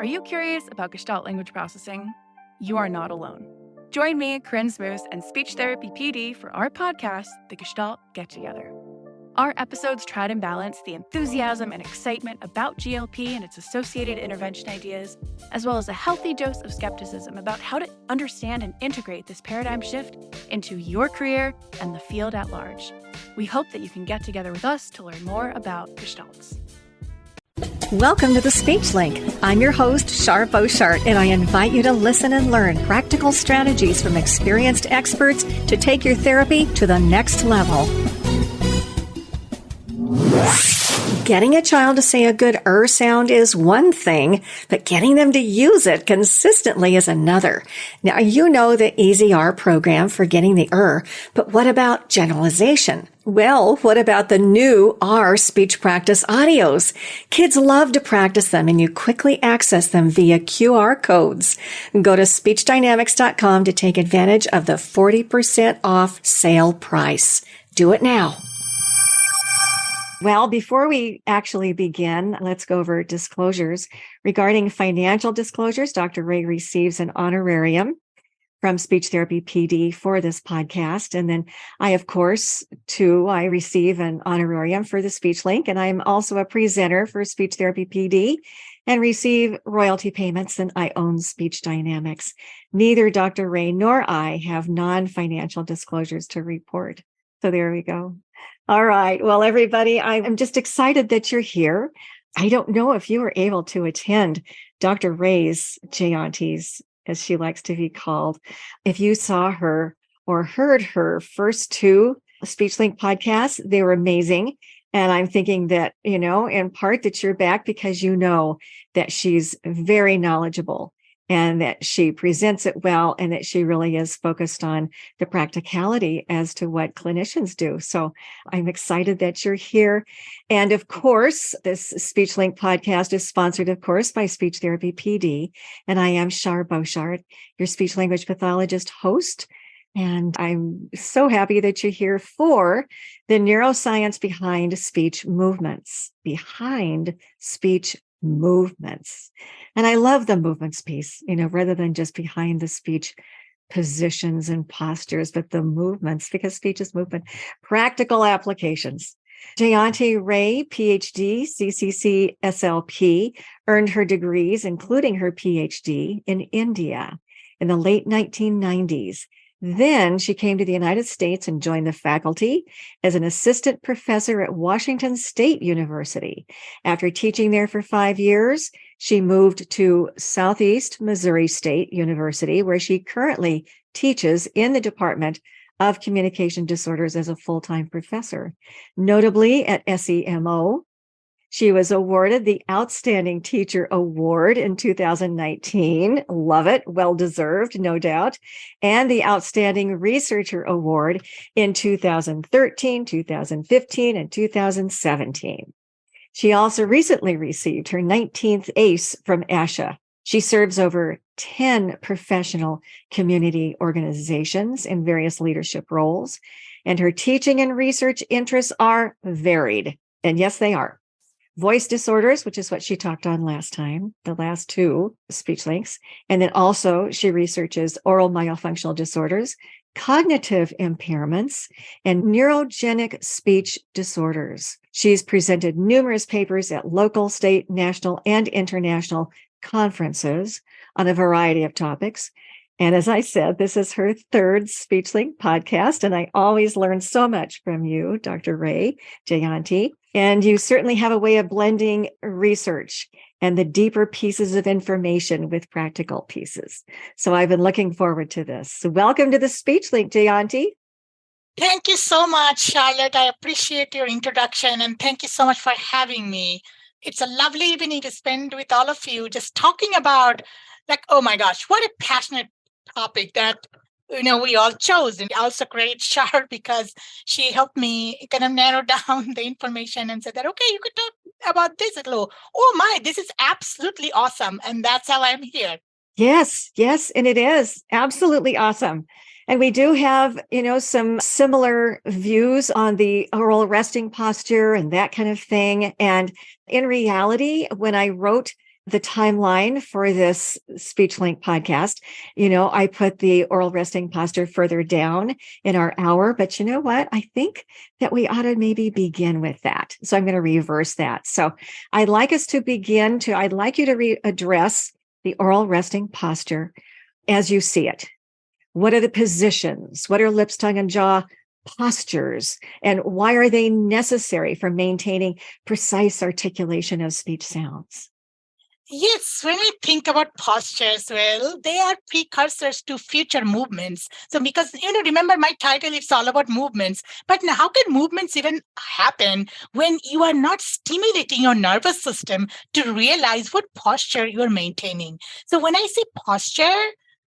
Are you curious about Gestalt language processing? You are not alone. Join me, Corinne Smoose, and speech therapy PD for our podcast, The Gestalt Get Together. Our episodes try to balance the enthusiasm and excitement about GLP and its associated intervention ideas, as well as a healthy dose of skepticism about how to understand and integrate this paradigm shift into your career and the field at large. We hope that you can get together with us to learn more about Gestalts. Welcome to the Speech Link. I'm your host, Shar Beauchart, and I invite you to listen and learn practical strategies from experienced experts to take your therapy to the next level. Getting a child to say a good sound is one thing, but getting them to use it consistently is another. Now, you know the EasyR program for getting the but what about generalization? Well, what about the new R speech practice audios? Kids love to practice them, and you quickly access them via QR codes. Go to speechdynamics.com to take advantage of the 40% off sale price. Do it now. Well, before we actually begin, let's go over disclosures. Regarding financial disclosures, Dr. Ray receives an honorarium from Speech Therapy PD for this podcast. And then I, of course, I receive an honorarium for the Speech Link, and I'm also a presenter for Speech Therapy PD and receive royalty payments, and I own Speech Dynamics. Neither Dr. Ray nor I have non-financial disclosures to report. So there we go. All right. Well, everybody, I'm just excited that you're here. I don't know if you were able to attend Dr. Ray's, Jayanti's, as she likes to be called. If you saw her or heard her first two SpeechLink podcasts, they were amazing. And I'm thinking that, in part that you're back because you know that she's very knowledgeable and that she presents it well, and that she really is focused on the practicality as to what clinicians do. So I'm excited that you're here. And of course, this SpeechLink podcast is sponsored, of course, by Speech Therapy PD. And I am Shar Beauchart, your speech language pathologist host. And I'm so happy that you're here for the neuroscience behind speech movements, And I love the movements piece, rather than just behind the speech positions and postures, but the movements, because speech is movement. Practical applications. Jayanti Ray, PhD, CCC-SLP, earned her degrees, including her PhD, in India in the late 1990s. Then she came to the United States and joined the faculty as an assistant professor at Washington State University. After teaching there for 5 years, she moved to Southeast Missouri State University, where she currently teaches in the Department of Communication Disorders as a full-time professor. Notably at SEMO, she was awarded the Outstanding Teacher Award in 2019. Love it. Well-deserved, no doubt. And the Outstanding Researcher Award in 2013, 2015, and 2017. She also recently received her 19th ACE from ASHA. She serves over 10 professional community organizations in various leadership roles, and her teaching and research interests are varied. And yes, they are. Voice disorders, which is what she talked on last time, the last two speech links. And then also she researches oral myofunctional disorders, cognitive impairments, and neurogenic speech disorders. She's presented numerous papers at local, state, national, and international conferences on a variety of topics. And as I said, this is her third SpeechLink podcast, and I always learn so much from you, Dr. Ray, Jayanti. And you certainly have a way of blending research and the deeper pieces of information with practical pieces. So I've been looking forward to this. So welcome to the SpeechLink, Jayanti. Thank you so much, Charlotte. I appreciate your introduction, and thank you so much for having me. It's a lovely evening to spend with all of you, just talking about, oh my gosh, what a passionate topic that we all chose. And also great Char, because she helped me kind of narrow down the information and said that, okay, you could talk about this at low. Oh my, this is absolutely awesome. And that's how I'm here. Yes. And it is absolutely awesome. And we do have, some similar views on the oral resting posture and that kind of thing. And in reality, when I wrote the timeline for this Speech Link podcast. I put the oral resting posture further down in our hour, but you know what? I think that we ought to maybe begin with that. So I'm going to reverse that. So I'd like us to I'd like you to address the oral resting posture as you see it. What are the positions? What are lips, tongue, and jaw postures? And why are they necessary for maintaining precise articulation of speech sounds? Yes, when I think about postures, well, they are precursors to future movements. So, because, remember my title, it's all about movements. But now, how can movements even happen when you are not stimulating your nervous system to realize what posture you're maintaining? So, when I say posture,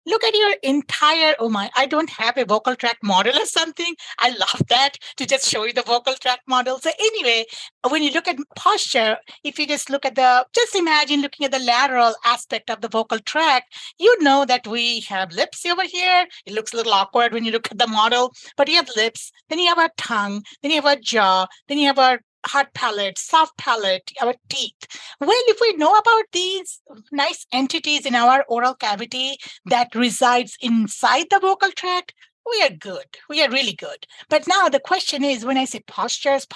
look at your entire, oh my, I don't have a vocal tract model or something. I love that to just show you the vocal tract model. So anyway, when you look at posture, if you just just imagine looking at the lateral aspect of the vocal tract, you know that we have lips over here. It looks a little awkward when you look at the model, but you have lips, then you have our tongue, then you have our jaw, then you have our hard palate, soft palate, our teeth. Well, if we know about these nice entities in our oral cavity that resides inside the vocal tract, we are good. We are really good. But now the question is, when I say postures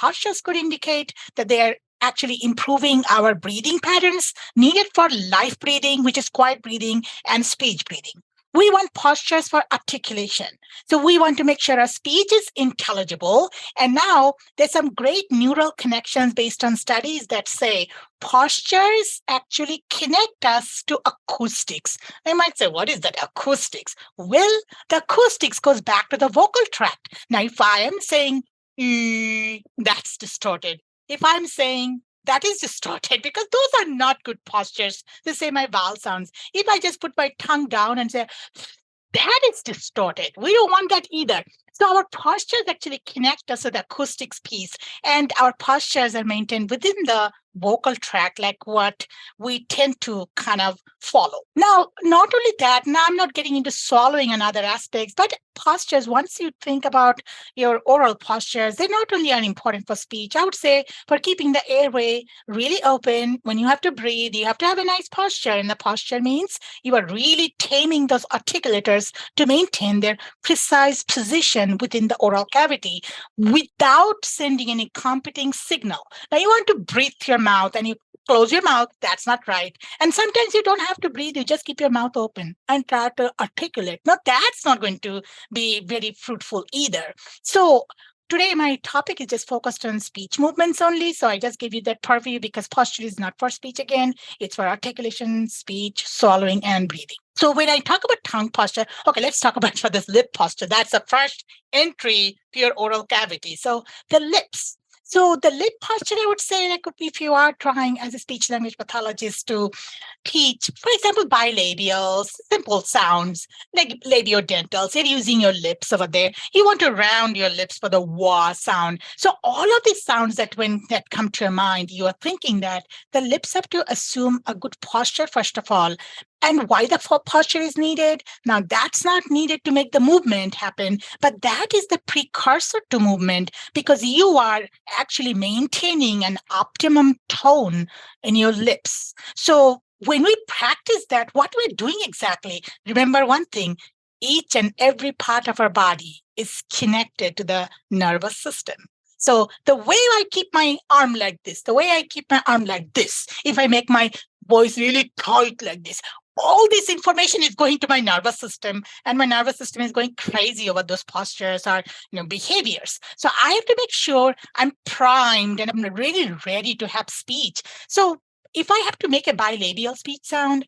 could indicate that they are actually improving our breathing patterns needed for life breathing, which is quiet breathing, and speech breathing. We want postures for articulation. So we want to make sure our speech is intelligible. And now there's some great neural connections based on studies that say postures actually connect us to acoustics. I might say, what is that acoustics? Well, the acoustics goes back to the vocal tract. Now, if I am saying, that's distorted. If I'm saying, that is distorted, because those are not good postures to say my vowel sounds. If I just put my tongue down and say, that is distorted. We don't want that either. So our postures actually connect us to the acoustics piece, and our postures are maintained within the vocal tract, like what we tend to kind of follow. Now, not only that, now I'm not getting into swallowing and other aspects, but postures, once you think about your oral postures, they not only are important for speech, I would say for keeping the airway really open. When you have to breathe, you have to have a nice posture, and the posture means you are really taming those articulators to maintain their precise position within the oral cavity without sending any competing signal. Now, you want to breathe through your mouth and you close your mouth. That's not right. And sometimes you don't have to breathe. You just keep your mouth open and try to articulate. Now, that's not going to be very fruitful either. So today, my topic is just focused on speech movements only. So I just gave you that purview because posture is not for speech again. It's for articulation, speech, swallowing, and breathing. So when I talk about tongue posture, okay, let's talk about for this lip posture. That's the first entry to your oral cavity. So the lips. So the lip posture, I would say, like if you are trying as a speech language pathologist to teach, for example, bilabials, simple sounds like labiodentals, you're using your lips over there. You want to round your lips for the wah sound. So all of these sounds that come to your mind, you are thinking that the lips have to assume a good posture, first of all. And why the posture is needed? Now, that's not needed to make the movement happen, but that is the precursor to movement because you are actually maintaining an optimum tone in your lips. So when we practice that, what we're doing exactly, remember one thing, each and every part of our body is connected to the nervous system. So the way I keep my arm like this, the way I keep my arm like this, if I make my voice really tight like this, all this information is going to my nervous system, and my nervous system is going crazy over those postures or behaviors. So I have to make sure I'm primed and I'm really ready to have speech. So if I have to make a bilabial speech sound,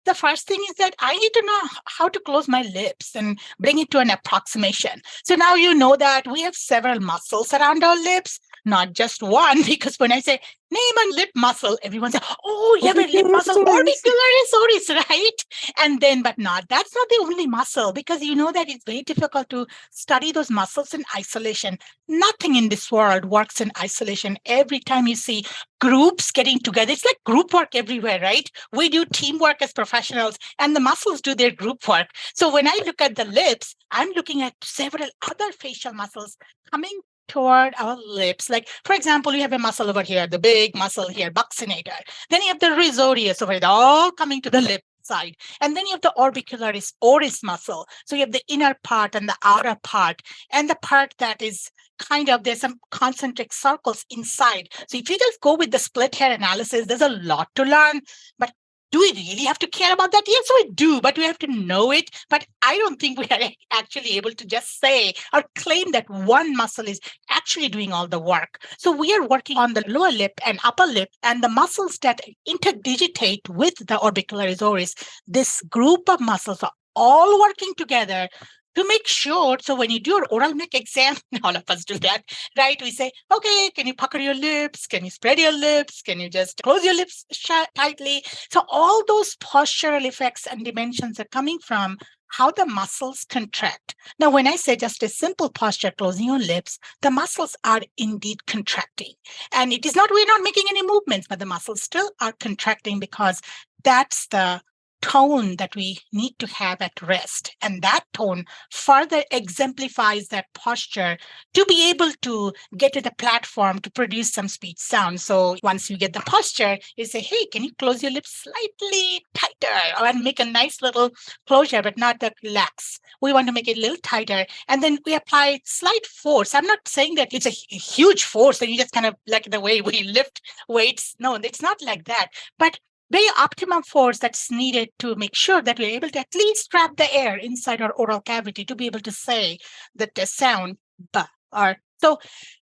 the first thing is that I need to know how to close my lips and bring it to an approximation. So now you know that we have several muscles around our lips, not just one, because when I say name a lip muscle, everyone says, oh, you have a lip muscle, orbicularis oris, right? And then, but that's not the only muscle, because you know that it's very difficult to study those muscles in isolation. Nothing in this world works in isolation. Every time you see groups getting together, it's like group work everywhere, right? We do teamwork as professionals, and the muscles do their group work. So when I look at the lips, I'm looking at several other facial muscles coming toward our lips. Like, for example, you have a muscle over here, the big muscle here, buccinator. Then you have the risorius over here, all coming to the lip side. And then you have the orbicularis oris muscle. So you have the inner part and the outer part, and the part that is kind of, there's some concentric circles inside. So if you just go with the split hair analysis, there's a lot to learn. But do we really have to care about that? Yes, we do, but we have to know it. But I don't think we are actually able to just say or claim that one muscle is actually doing all the work. So we are working on the lower lip and upper lip and the muscles that interdigitate with the orbicularis oris. This group of muscles are all working together to make sure. So when you do your oral neck exam, all of us do that, right? We say, okay, can you pucker your lips? Can you spread your lips? Can you just close your lips shut tightly? So all those postural effects and dimensions are coming from how the muscles contract. Now, when I say just a simple posture, closing your lips, the muscles are indeed contracting. And it is not, we're not making any movements, but the muscles still are contracting because that's the tone that we need to have at rest. And that tone further exemplifies that posture to be able to get to the platform to produce some speech sound. So once you get the posture, you say, hey, can you close your lips slightly tighter and make a nice little closure, but not that lax. We want to make it a little tighter. And then we apply slight force. I'm not saying that it's a huge force and you just kind of like the way we lift weights. No, it's not like that. But very optimum force that's needed to make sure that we're able to at least trap the air inside our oral cavity to be able to say that the sound ba or so.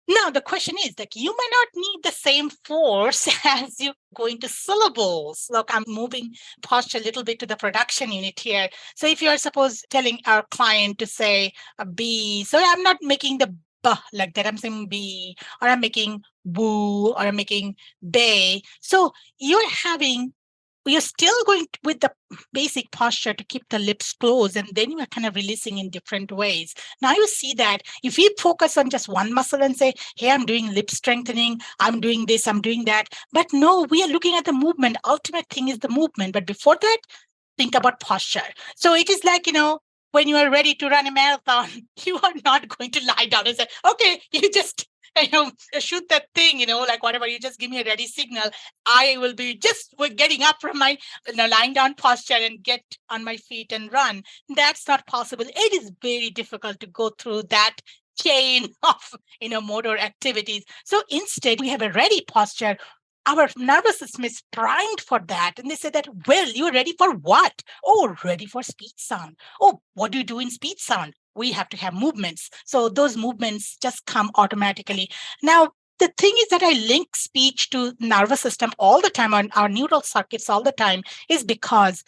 Now the question is that you might not need the same force as you go into syllables. Look, I'm moving posture a little bit to the production unit here. So if you're suppose telling our client to say a B, so I'm not making the B like that. I'm saying B, or I'm making boo, or I'm making bay. So you're still going with the basic posture to keep the lips closed, and then you are kind of releasing in different ways. Now you see that if we focus on just one muscle and say, hey, I'm doing lip strengthening, I'm doing this, I'm doing that. But no, we are looking at the movement. Ultimate thing is the movement. But before that, think about posture. So it is like, when you are ready to run a marathon, you are not going to lie down and say, okay, you just shoot that thing, like whatever, you just give me a ready signal. I will be just getting up from my lying down posture and get on my feet and run. That's not possible. It is very difficult to go through that chain of motor activities. So instead, we have a ready posture. Our nervous system is primed for that. And they say that, well, you're ready for what? Oh, ready for speech sound. Oh, what do you do in speech sound? We have to have movements. So those movements just come automatically. Now, the thing is that I link speech to nervous system all the time, on our neural circuits all the time, is because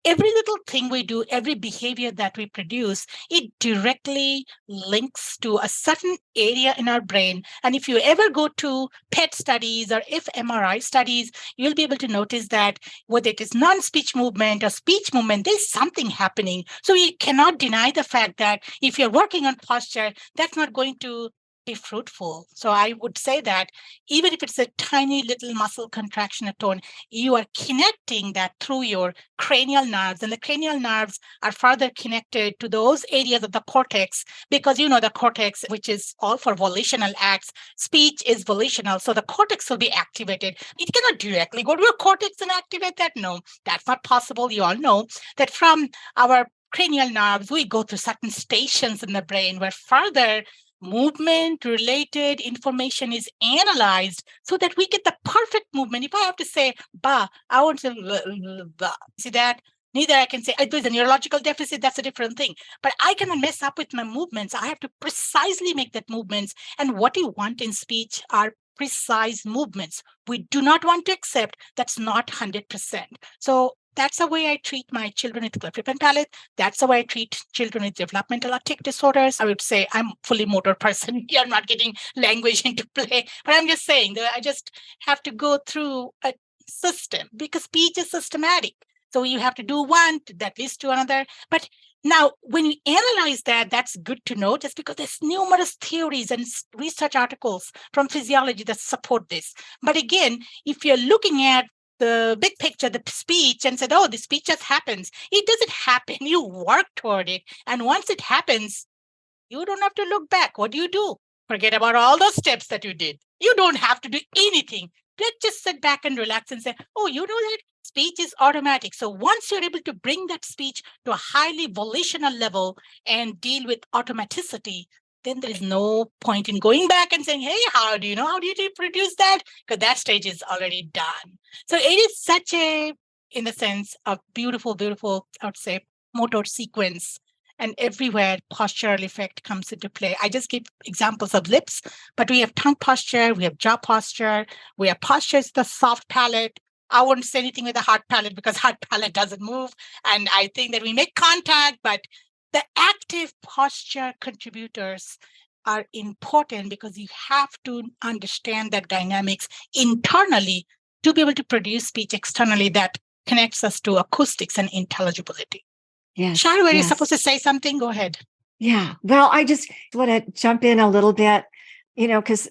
every little thing we do, every behavior that we produce, it directly links to a certain area in our brain. And if you ever go to PET studies or fMRI studies, you'll be able to notice that whether it is non-speech movement or speech movement, there's something happening. So you cannot deny the fact that if you're working on posture, that's not going to be fruitful. So I would say that even if it's a tiny little muscle contraction or tone, you are connecting that through your cranial nerves, and the cranial nerves are further connected to those areas of the cortex, because the cortex, which is all for volitional acts, speech is volitional. So the cortex will be activated. It cannot directly go to your cortex and activate that. No, that's not possible. You all know that from our cranial nerves, we go through certain stations in the brain where further movement related information is analyzed so that we get the perfect movement. If I have to say ba, I want to ba. See that? Neither I can say there's a neurological deficit, that's a different thing. But I cannot mess up with my movements. I have to precisely make that movements. And what you want in speech are precise movements. We do not want to accept that's not 100%. So that's the way I treat my children with cleft lip and palate. That's the way I treat children with developmental or tic disorders. I would say I'm fully motor person. You're not getting language into play. But I'm just saying that I just have to go through a system because speech is systematic. So you have to do one, that leads to another. But now, when we analyze that, that's good to know, just because there's numerous theories and research articles from physiology that support this. But again, if you're looking at the big picture, the speech, and said, oh, the speech just happens. It doesn't happen. You work toward it. And once it happens, you don't have to look back. What do? Forget about all those steps that you did. You don't have to do anything. Let's just sit back and relax and say, oh, you know that speech is automatic. So once you're able to bring that speech to a highly volitional level and deal with automaticity, then there is no point in going back and saying, hey, how do you produce that? Because that stage is already done. So it is such a, in the sense of beautiful, I would say, motor sequence. And everywhere postural effect comes into play. I just give examples of lips, but we have tongue posture, we have jaw posture, we have postures, the soft palate. I wouldn't say anything with the hard palate because hard palate doesn't move. And I think that we make contact, but the active posture contributors are important because you have to understand that dynamics internally to be able to produce speech externally that connects us to acoustics and intelligibility. Yes. Shari, were you supposed to say something? Go ahead. Yeah. Well, I just want to jump in a little bit, because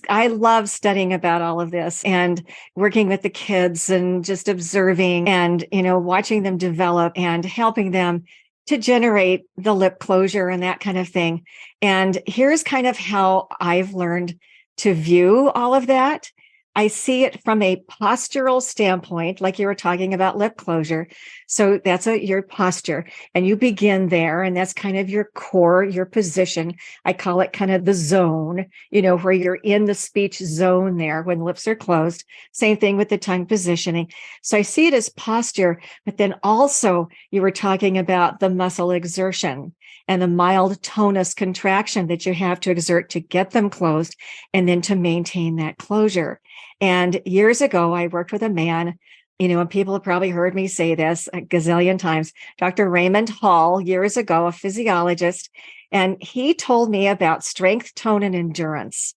I love studying about all of this and working with the kids and just observing and, watching them develop and helping them to generate the lip closure and that kind of thing. And here's kind of how I've learned to view all of that. I see it from a postural standpoint, like you were talking about lip closure. So that's your posture, and you begin there, and that's kind of your core, your position. I call it kind of the zone, where you're in the speech zone there when lips are closed. Same thing with the tongue positioning. So I see it as posture, but then also you were talking about the muscle exertion and the mild tonus contraction that you have to exert to get them closed and then to maintain that closure. And years ago, I worked with a man, and people have probably heard me say this a gazillion times, Dr. Raymond Hall, years ago, a physiologist, and he told me about strength, tone, and endurance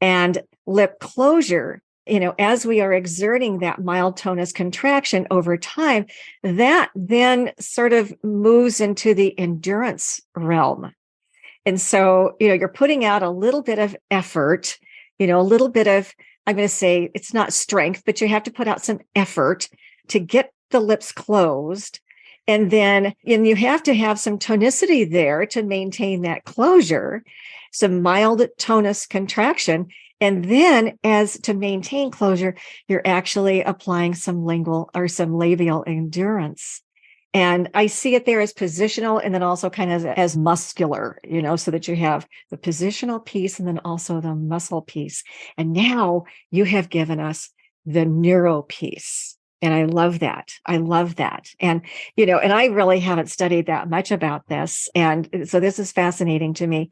and lip closure. As we are exerting that mild tonus contraction over time, that then sort of moves into the endurance realm. And so, you're putting out a little bit of effort, a little bit of, I'm going to say it's not strength, but you have to put out some effort to get the lips closed. And you have to have some tonicity there to maintain that closure, some mild tonus contraction. And then as to maintain closure, you're actually applying some lingual or some labial endurance. And I see it there as positional and then also kind of as muscular, so that you have the positional piece and then also the muscle piece. And now you have given us the neuro piece. And I love that. And, and I really haven't studied that much about this. And so this is fascinating to me.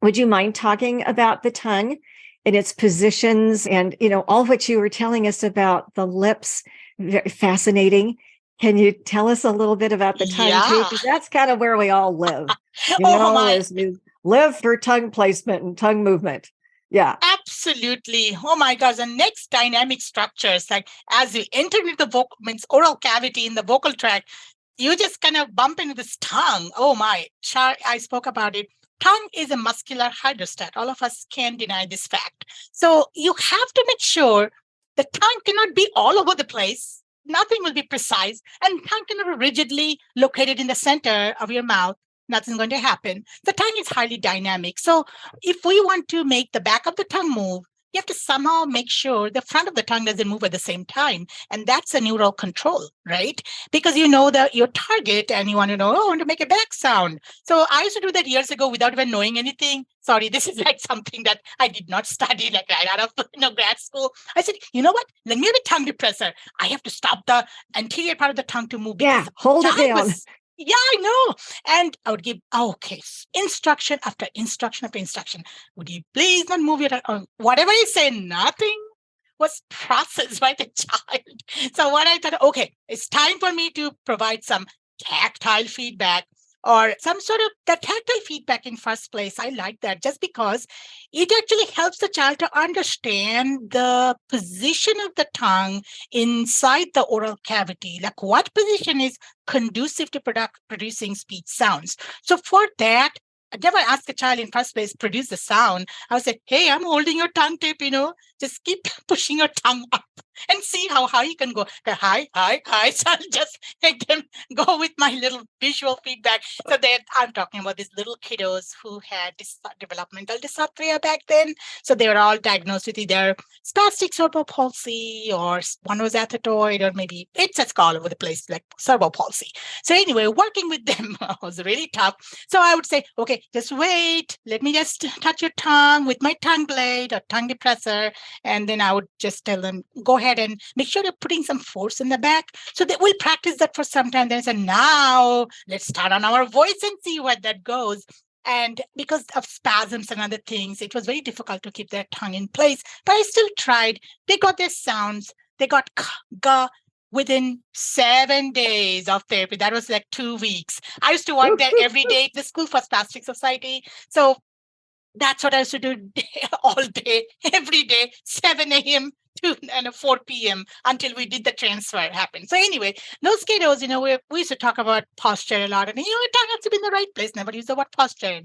Would you mind talking about the tongue and its positions and, all what you were telling us about the lips? Very fascinating. Can you tell us a little bit about the tongue too? Because that's kind of where we all live. We live for tongue placement and tongue movement. Yeah. Absolutely. Oh my gosh. The next dynamic structures, like as you enter into the oral cavity in the vocal tract, you just kind of bump into this tongue. Oh my, I spoke about it. Tongue is a muscular hydrostat. All of us can't deny this fact. So you have to make sure the tongue cannot be all over the place. Nothing will be precise, and tongue cannot be rigidly located in the center of your mouth. Nothing's going to happen. The tongue is highly dynamic. So if we want to make the back of the tongue move, you have to somehow make sure the front of the tongue doesn't move at the same time. And that's a neural control, right? Because you know your target and you want to know, I want to make a back sound. So I used to do that years ago without even knowing anything. Sorry, this is like something that I did not study like right out of grad school. I said, you know what? Let me have a tongue depressor. I have to stop the anterior part of the tongue to move. Yeah, hold it down. Yeah, I know. And I would give, instruction after instruction after instruction. Would you please not move your tongue? Whatever I say, nothing was processed by the child. So what I thought, okay, it's time for me to provide some tactile feedback or some sort of the tactile feedback in first place. I like that just because it actually helps the child to understand the position of the tongue inside the oral cavity, like what position is conducive to producing speech sounds. So for that, I never asked the child in first place, produce the sound. I would say, hey, I'm holding your tongue tip, just keep pushing your tongue up and see how high you can go. Hi. So I'll just make them go with my little visual feedback. So that I'm talking about these little kiddos who had this developmental dysarthria back then. So they were all diagnosed with either spastic cerebral palsy, or one was athetoid, or maybe it's just all over the place, like cerebral palsy. So anyway, working with them was really tough. So I would say, okay, just wait. Let me just touch your tongue with my tongue blade or tongue depressor. And then I would just tell them, go ahead and make sure you're putting some force in the back. So they will practice that for some time. Then I said, now let's start on our voice and see where that goes. And because of spasms and other things, it was very difficult to keep their tongue in place. But I still tried. They got their sounds. They got k, ga within 7 days of therapy. That was like 2 weeks. I used to work there every day at the School for Spastic Society. So that's what I used to do all day, every day, 7 a.m. to 4 p.m. until we did the transfer happen. So anyway, those kiddos, we used to talk about posture a lot. And, it has to be in the right place. Never use the word posture,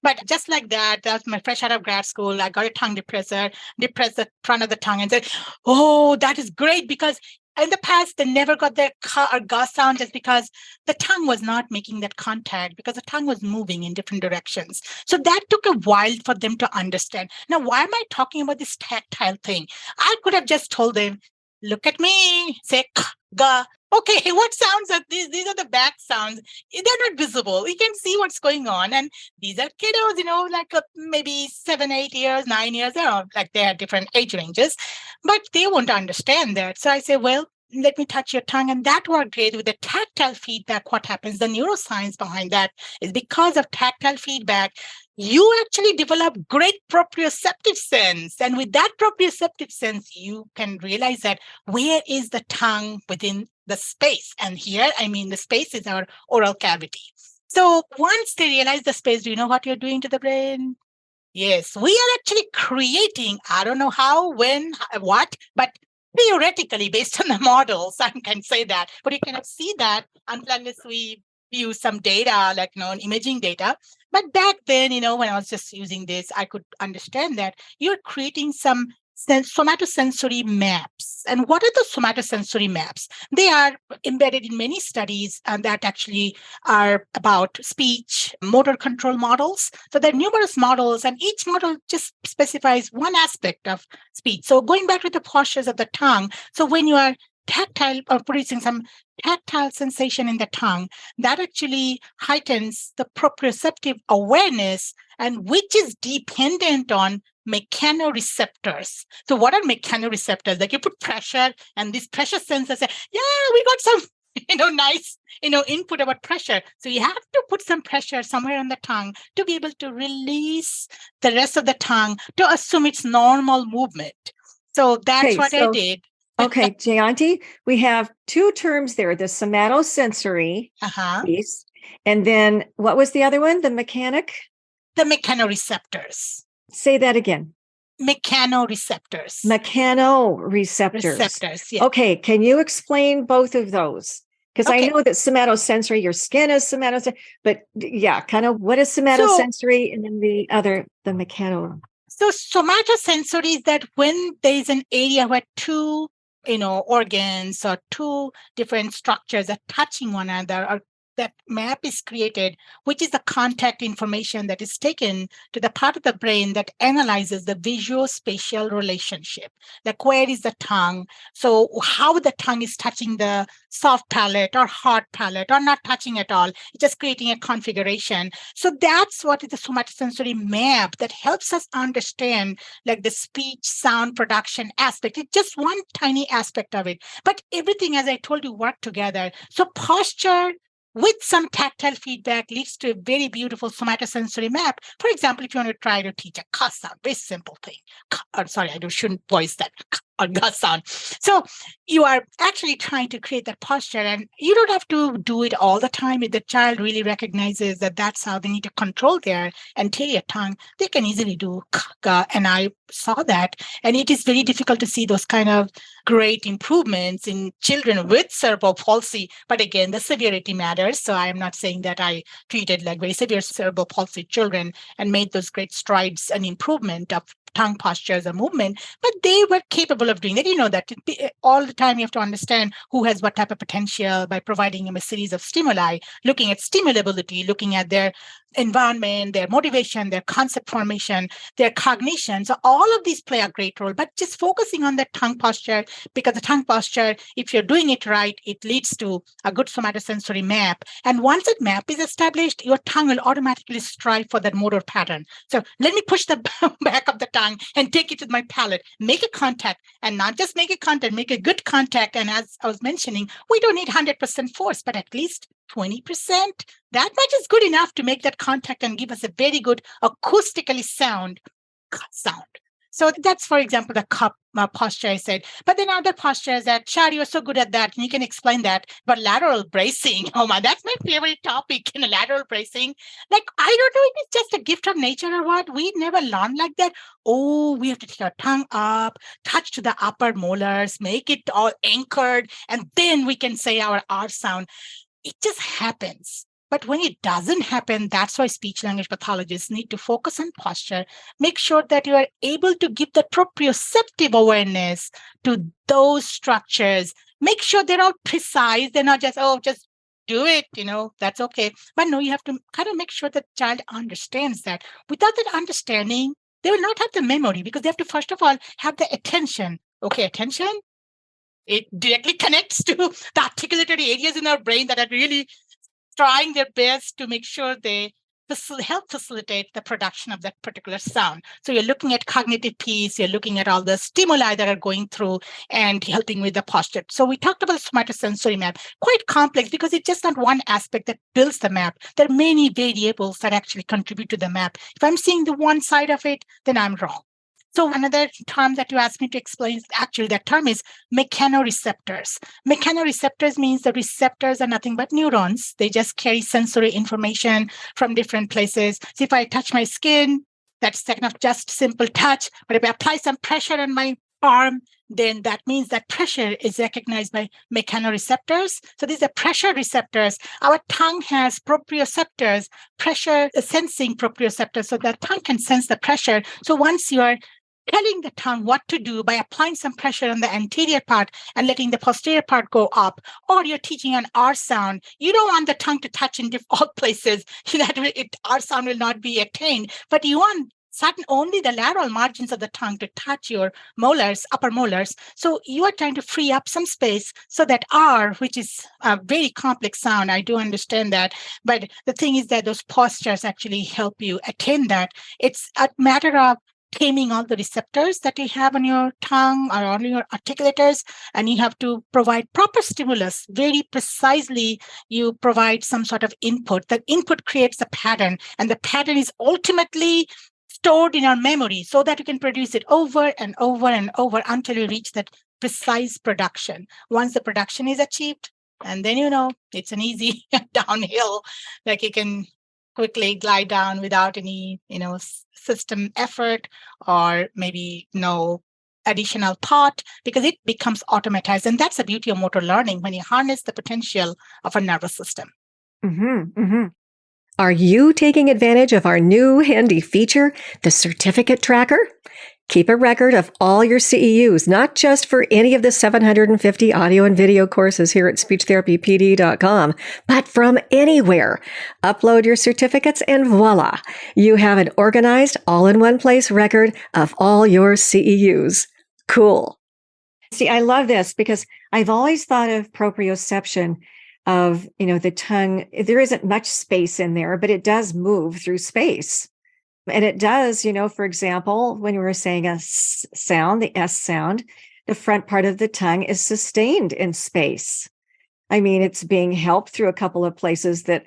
But just like that was my fresh out of grad school. I got a tongue depressor, depressed the front of the tongue and said, oh, that is great, because in the past, they never got their ka or ga sound just because the tongue was not making that contact, because the tongue was moving in different directions. So that took a while for them to understand. Now, why am I talking about this tactile thing? I could have just told them, look at me, say ka, ga. Okay, what sounds are these? These are the back sounds. They're not visible. You can see what's going on. And these are kiddos, like maybe 7, 8 years, 9 years. They are different age ranges, but they won't understand that. So I say, well, let me touch your tongue. And that worked great with the tactile feedback. What happens? The neuroscience behind that is because of tactile feedback, you actually develop great proprioceptive sense. And with that proprioceptive sense, you can realize that where is the tongue within the space. And here, the space is our oral cavity. So once they realize the space, do you know what you're doing to the brain? Yes, we are actually creating, I don't know how, when, what, but theoretically, based on the models, I can say that. But you cannot see that unless we use some data, like imaging data. But back then, when I was just using this, I could understand that you're creating some somatosensory maps. And what are the somatosensory maps? They are embedded in many studies that actually are about speech, motor control models. So there are numerous models, and each model just specifies one aspect of speech. So going back to the postures of the tongue, so when you are tactile or producing some tactile sensation in the tongue, that actually heightens the proprioceptive awareness, and which is dependent on mechanoreceptors. So what are mechanoreceptors? Like you put pressure, and these pressure sensors say, yeah, we got some nice input about pressure. So you have to put some pressure somewhere on the tongue to be able to release the rest of the tongue to assume its normal movement. So that's what I did. Okay, Jayanti, we have two terms there, the somatosensory piece, and then what was the other one? The mechanic? The mechanoreceptors. Say that again. Mechanoreceptors. Mechanoreceptors. Yeah. Okay, can you explain both of those? Because I know that somatosensory, your skin is somatosensory, but yeah, kind of what is somatosensory, and then the mechano. So somatosensory is that when there's an area where two organs or two different structures are touching one another, or that map is created, which is the contact information that is taken to the part of the brain that analyzes the visuospatial relationship. Like where is the tongue? So how the tongue is touching the soft palate or hard palate, or not touching at all. It's just creating a configuration. So that's what is the somatosensory map that helps us understand like the speech sound production aspect. It's just one tiny aspect of it. But everything, as I told you, work together. So posture with some tactile feedback leads to a very beautiful somatosensory map. For example, if you want to try to teach a ka sound, very simple thing. Shouldn't voice that or ga sound. So you are actually trying to create that posture, and you don't have to do it all the time. If the child really recognizes that that's how they need to control their anterior tongue, they can easily do ka, ga. And I saw that. And it is very difficult to see those kind of great improvements in children with cerebral palsy. But again, the severity matters. So I am not saying that I treated like very severe cerebral palsy children and made those great strides and improvement of tongue postures or movement, but they were capable capable of doing that. You know that all the time you have to understand who has what type of potential by providing them a series of stimuli, looking at stimulability, looking at their environment, their motivation, their concept formation, their cognition. So all of these play a great role, but just focusing on the tongue posture, because the tongue posture, if you're doing it right, it leads to a good somatosensory map. And once that map is established, your tongue will automatically strive for that motor pattern. So let me push the back of the tongue and take it to my palate, make a contact, and not just make a contact, make a good contact. And as I was mentioning, we don't need 100% force, but at least 20%. That much is good enough to make that contact and give us a very good acoustically sound. So that's, for example, the cup posture I said. But then other postures that, Shar, you're so good at that, and you can explain that. But lateral bracing, oh my, that's my favorite topic in lateral bracing. Like, I don't know if it's just a gift of nature or what. We never learn like that. Oh, we have to take our tongue up, touch to the upper molars, make it all anchored, and then we can say our R sound. It just happens. But when it doesn't happen, that's why speech language pathologists need to focus on posture, make sure that you are able to give the proprioceptive awareness to those structures, make sure they're all precise. They're not just, just do it, that's okay. But no, you have to kind of make sure that the child understands that. Without that understanding, they will not have the memory, because they have to, first of all, have the attention. Okay, attention. It directly connects to the articulatory areas in our brain that are really trying their best to make sure they help facilitate the production of that particular sound. So you're looking at cognitive piece, you're looking at all the stimuli that are going through and helping with the posture. So we talked about the somatosensory map, quite complex because it's just not one aspect that builds the map. There are many variables that actually contribute to the map. If I'm seeing the one side of it, then I'm wrong. So another term that you asked me to explain, actually that term is mechanoreceptors. Mechanoreceptors means the receptors are nothing but neurons. They just carry sensory information from different places. So if I touch my skin, that's kind of just simple touch. But if I apply some pressure on my arm, then that means that pressure is recognized by mechanoreceptors. So these are pressure receptors. Our tongue has proprioceptors, pressure sensing proprioceptors. So the tongue can sense the pressure. So once you're telling the tongue what to do by applying some pressure on the anterior part and letting the posterior part go up, or you're teaching an R sound, you don't want the tongue to touch in all places. R sound will not be attained, but you want only the lateral margins of the tongue to touch your molars, upper molars. So you are trying to free up some space so that R, which is a very complex sound, I do understand that. But the thing is that those postures actually help you attain that. It's a matter of taming all the receptors that you have on your tongue or on your articulators, and you have to provide proper stimulus. Very precisely, you provide some sort of input. That input creates a pattern, and the pattern is ultimately stored in our memory so that you can produce it over and over and over until you reach that precise production. Once the production is achieved, and then it's an easy downhill, like you can quickly glide down without any system effort or maybe no additional thought, because it becomes automatized. And that's the beauty of motor learning, when you harness the potential of a nervous system. Mm-hmm, mm-hmm. Are you taking advantage of our new handy feature, the certificate tracker? Keep a record of all your CEUs, not just for any of the 750 audio and video courses here at speechtherapypd.com, but from anywhere. Upload your certificates and voila, you have an organized, all-in-one-place record of all your CEUs. Cool. See, I love this because I've always thought of proprioception of, the tongue. There isn't much space in there, but it does move through space. And it does, for example, when we were saying a sound, the S sound, the front part of the tongue is sustained in space. I mean, it's being helped through a couple of places that,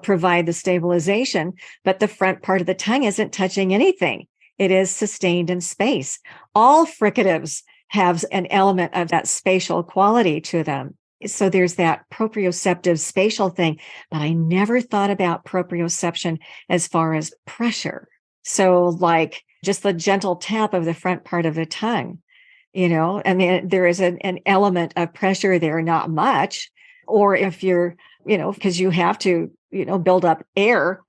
provide the stabilization, but the front part of the tongue isn't touching anything. It is sustained in space. All fricatives have an element of that spatial quality to them. So there's that proprioceptive spatial thing, but I never thought about proprioception as far as pressure. So like just the gentle tap of the front part of the tongue, I mean, there is an element of pressure there, not much. Or if you're, because you have to, build up air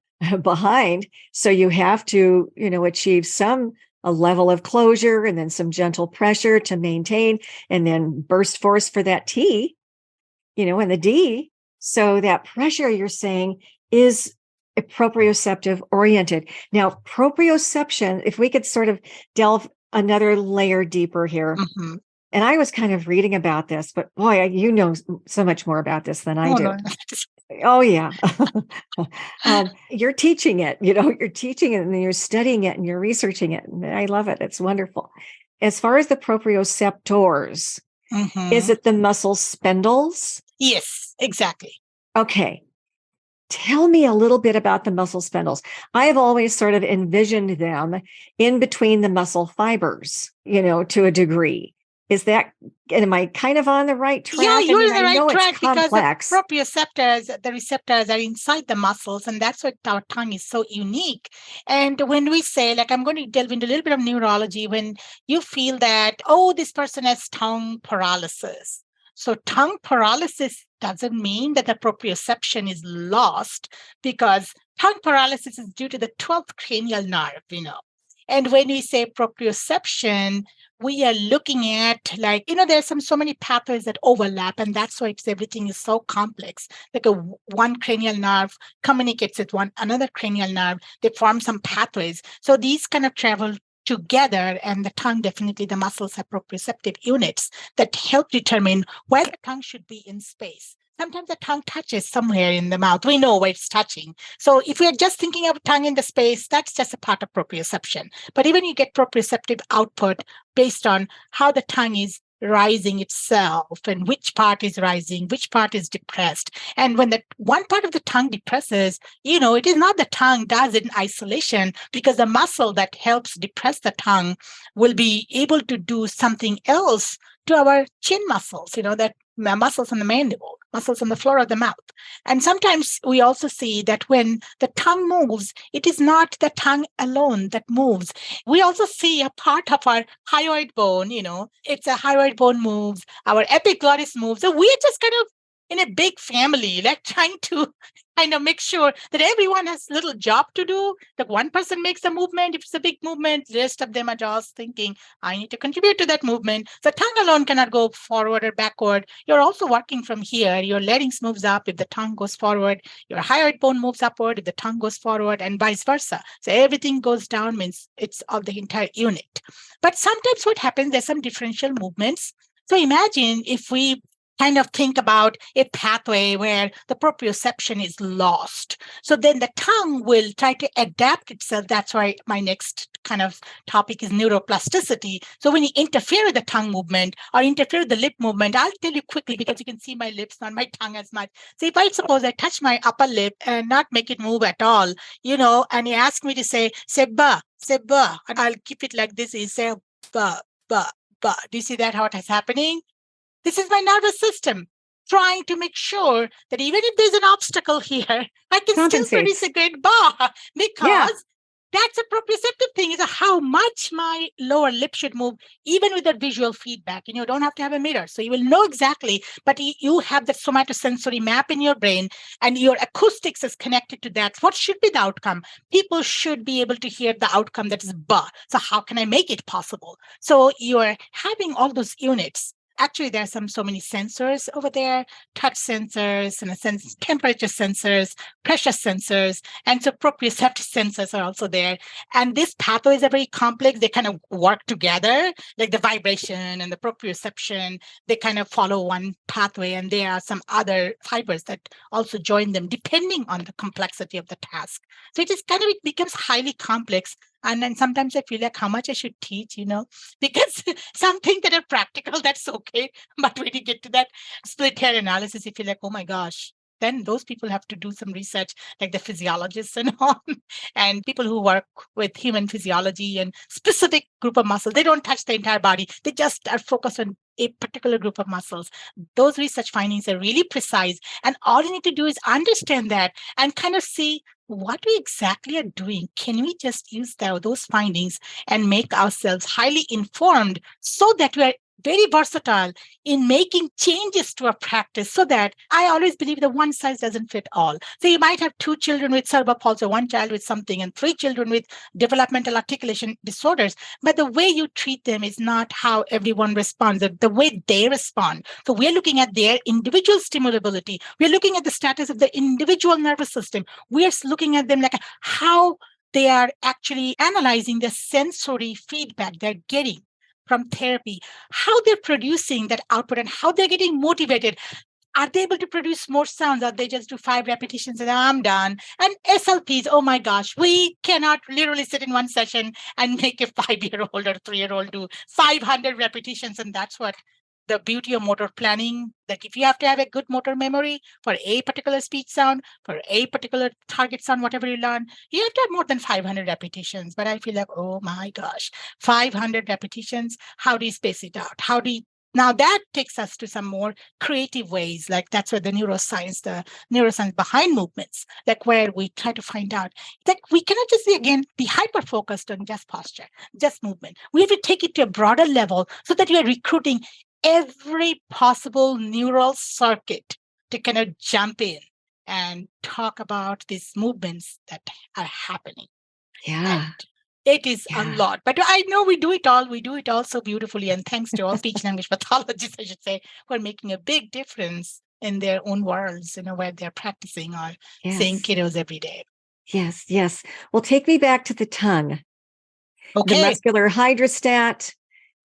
behind. So you have to, achieve some a level of closure and then some gentle pressure to maintain, and then burst force for that T, and the D. So that pressure, you're saying, is proprioceptive oriented. Now, proprioception, if we could sort of delve another layer deeper here. Mm-hmm. And I was kind of reading about this, but boy, you know so much more about this than I do. No. Oh, yeah. You're teaching it, you're teaching it and then you're studying it and you're researching it. And I love it. It's wonderful. As far as the proprioceptors, is it the muscle spindles? Yes, exactly. Okay. Tell me a little bit about the muscle spindles. I have always sort of envisioned them in between the muscle fibers, to a degree. Am I kind of on the right track? Yeah, you're on the right track it's because complex. the proprioceptors, the receptors are inside the muscles, and that's what our tongue is so unique. And when we say, like, I'm going to delve into a little bit of neurology, when you feel that, this person has tongue paralysis. So tongue paralysis doesn't mean that the proprioception is lost, because tongue paralysis is due to the 12th cranial nerve, And when we say proprioception, we are looking at there's so many pathways that overlap, and that's why everything is so complex. Like one cranial nerve communicates with another cranial nerve. They form some pathways. So these kind of travel together, and the tongue, definitely the muscles have proprioceptive units that help determine where the tongue should be in space. Sometimes the tongue touches somewhere in the mouth. We know where it's touching. So if we are just thinking of tongue in the space, that's just a part of proprioception. But even you get proprioceptive output based on how the tongue is rising itself and which part is rising, which part is depressed. And when the one part of the tongue depresses, it is not the tongue does it in isolation, because the muscle that helps depress the tongue will be able to do something else to our chin muscles, that muscles in the mandible, muscles on the floor of the mouth. And sometimes we also see that when the tongue moves, it is not the tongue alone that moves. We also see a part of our hyoid bone, it's a hyoid bone moves, our epiglottis moves. So we're just kind of in a big family, like trying to kind of make sure that everyone has a little job to do. That one person makes a movement. If it's a big movement, the rest of them are just thinking, I need to contribute to that movement. The tongue alone cannot go forward or backward. You're also working from here. Your larynx moves up if the tongue goes forward. Your hyoid bone moves upward if the tongue goes forward, and vice versa. So everything goes down means it's of the entire unit. But sometimes what happens, there's some differential movements. So imagine if we kind of think about a pathway where the proprioception is lost. So then the tongue will try to adapt itself. That's why my next kind of topic is neuroplasticity. So when you interfere with the tongue movement or interfere with the lip movement, I'll tell you quickly because you can see my lips, not my tongue as much. So if I suppose I touch my upper lip and not make it move at all, and you ask me to say ba, and I'll keep it like this, is say ba, ba, ba. Do you see that, how it is happening? This is my nervous system trying to make sure that even if there's an obstacle here, I can still produce a great bar, because that's a proprioceptive thing, is how much my lower lip should move, even with that visual feedback. You don't have to have a mirror. So you will know exactly, but you have that somatosensory map in your brain, and your acoustics is connected to that. What should be the outcome? People should be able to hear the outcome that is ba. So how can I make it possible? So you're having all those units. Actually, there are so many sensors over there, touch sensors, in a sense, temperature sensors, pressure sensors, and so proprioceptive sensors are also there. And these pathways are very complex. They kind of work together, like the vibration and the proprioception. They kind of follow one pathway, and there are some other fibers that also join them, depending on the complexity of the task. So it becomes highly complex. And then sometimes I feel like how much I should teach, because some things that are practical, that's okay. But when you get to that split hair analysis, you feel like, oh my gosh, then those people have to do some research, like the physiologists and all, and people who work with human physiology and specific group of muscles. They don't touch the entire body. They just are focused on a particular group of muscles. Those research findings are really precise. And all you need to do is understand that and kind of see what we exactly are doing. Can we just use those findings and make ourselves highly informed so that we are very versatile in making changes to a practice, so that I always believe that one size doesn't fit all. So you might have 2 children with cerebral palsy, 1 child with something, and 3 children with developmental articulation disorders. But the way you treat them is not how everyone responds, the way they respond. So we're looking at their individual stimulability. We're looking at the status of the individual nervous system. We're looking at them like how they are actually analyzing the sensory feedback they're getting from therapy, how they're producing that output and how they're getting motivated. Are they able to produce more sounds? Or they just do 5 repetitions and I'm done? And SLPs, oh my gosh, we cannot literally sit in one session and make a 5-year-old or 3-year-old do 500 repetitions. And that's what the beauty of motor planning, that if you have to have a good motor memory for a particular speech sound, for a particular target sound, whatever you learn, you have to have more than 500 repetitions. But I feel like, oh my gosh, 500 repetitions, how do you space it out? Now that takes us to some more creative ways, like that's where the neuroscience behind movements, like where we try to find out that we cannot just, again, be hyper-focused on just posture, just movement. We have to take it to a broader level so that we are recruiting every possible neural circuit to kind of jump in and talk about these movements that are happening. Yeah. And it is a lot, but I know we do it all so beautifully. And thanks to all speech language pathologists, I should say, who are making a big difference in their own worlds, where they're practicing or seeing kiddos every day. Yes, yes. Well, take me back to the tongue. Okay. The muscular hydrostat.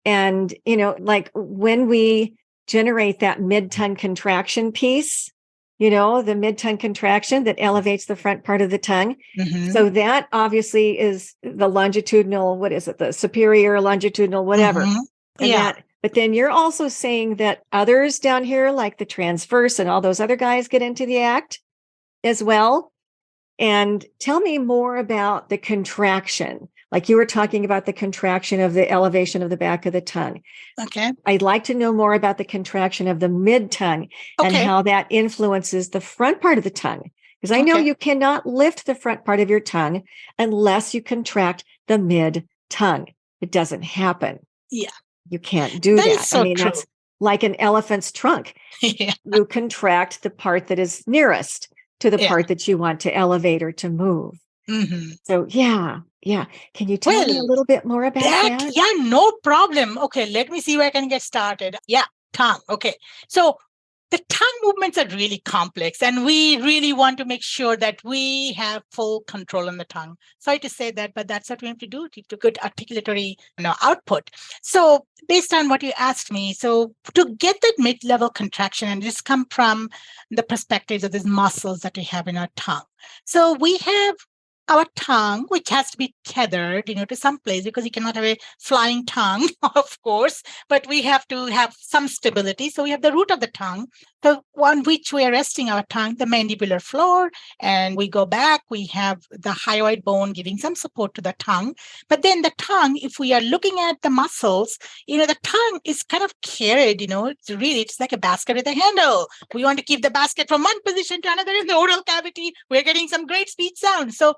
And, like when we generate that mid-tongue contraction piece, the mid-tongue contraction that elevates the front part of the tongue. Mm-hmm. So that obviously is the longitudinal, the superior longitudinal, whatever. Mm-hmm. And but then you're also saying that others down here, like the transverse and all those other guys, get into the act as well. And tell me more about the contraction. Like you were talking about the contraction of the elevation of the back of the tongue. Okay. I'd like to know more about the contraction of the mid-tongue and how that influences the front part of the tongue. Because I know you cannot lift the front part of your tongue unless you contract the mid-tongue. It doesn't happen. Yeah. You can't do that. Is so true. That's like an elephant's trunk. You contract the part that is nearest to the part that you want to elevate or to move. Mm-hmm. So, yeah. Can you tell me a little bit more about that? Yeah, no problem. Okay, let me see where I can get started. Yeah, tongue. Okay. So the tongue movements are really complex, and we really want to make sure that we have full control on the tongue. Sorry to say that, but that's what we have to do to get articulatory output. So based on what you asked me, so to get that mid-level contraction, and this come from the perspectives of these muscles that we have in our tongue. So we have our tongue, which has to be tethered, to some place, because you cannot have a flying tongue, of course, but we have to have some stability. So we have the root of the tongue, the on which we are resting our tongue, the mandibular floor, and we go back, we have the hyoid bone giving some support to the tongue. But then the tongue, if we are looking at the muscles, the tongue is kind of carried, it's like a basket with a handle. We want to keep the basket from one position to another in the oral cavity. We're getting some great speech sounds. So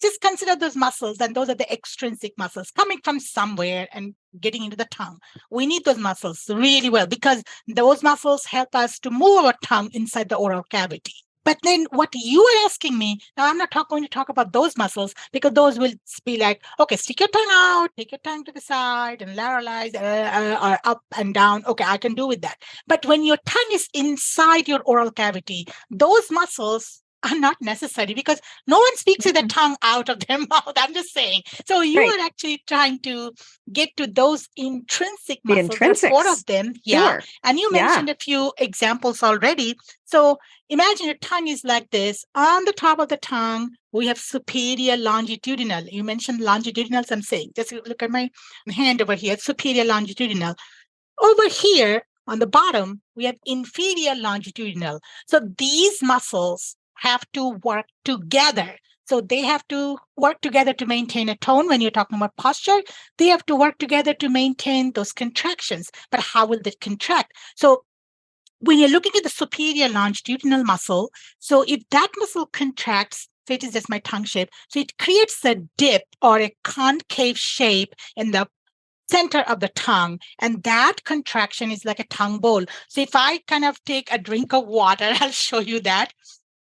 just consider those muscles, and those are the extrinsic muscles coming from somewhere and getting into the tongue. We need those muscles really well, because those muscles help us to move our tongue inside the oral cavity. But then what you are asking me, now I'm not going to talk about those muscles, because those will be like, okay, stick your tongue out, take your tongue to the side and lateralize or up and down. Okay, I can do with that. But when your tongue is inside your oral cavity, those muscles are not necessary, because no one speaks with the tongue out of their mouth. I'm just saying. So you are actually trying to get to those intrinsic muscles. There's 4 of them. Yeah. Sure. And you mentioned a few examples already. So imagine your tongue is like this. On the top of the tongue, we have superior longitudinal. You mentioned longitudinal, so I'm saying, just look at my hand over here, superior longitudinal. Over here on the bottom, we have inferior longitudinal. So these muscles have to work together. So they have to work together to maintain a tone. When you're talking about posture, they have to work together to maintain those contractions. But how will they contract? So when you're looking at the superior longitudinal muscle, so if that muscle contracts, so it is just my tongue shape, so it creates a dip or a concave shape in the center of the tongue. And that contraction is like a tongue bowl. So if I kind of take a drink of water, I'll show you that.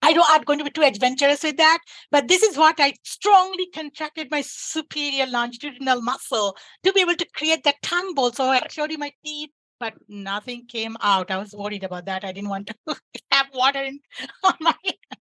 I'm going to be too adventurous with that, but this is what I strongly contracted my superior longitudinal muscle to be able to create that tongue bowl. So I showed you my teeth, but nothing came out. I was worried about that. I didn't want to have water on my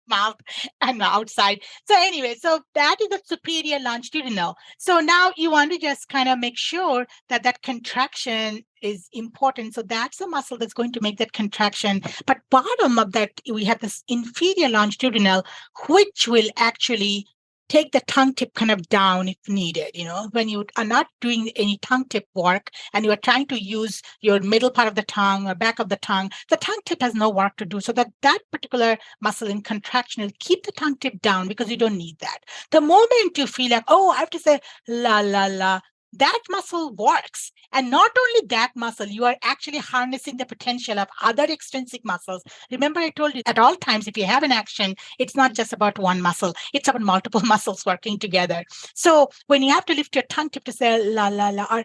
mouth and outside. So anyway, so that is the superior longitudinal. So now you want to just kind of make sure that that contraction is important. So that's the muscle that's going to make that contraction. But bottom of that, we have this inferior longitudinal, which will actually take the tongue tip kind of down if needed. When you are not doing any tongue tip work and you are trying to use your middle part of the tongue or back of the tongue tip has no work to do. So that particular muscle in contraction will keep the tongue tip down because you don't need that. The moment you feel like, oh, I have to say la, la, la, that muscle works. And not only that muscle, you are actually harnessing the potential of other extrinsic muscles. Remember, I told you at all times, if you have an action, it's not just about one muscle, it's about multiple muscles working together. So when you have to lift your tongue tip to say la, la, la, or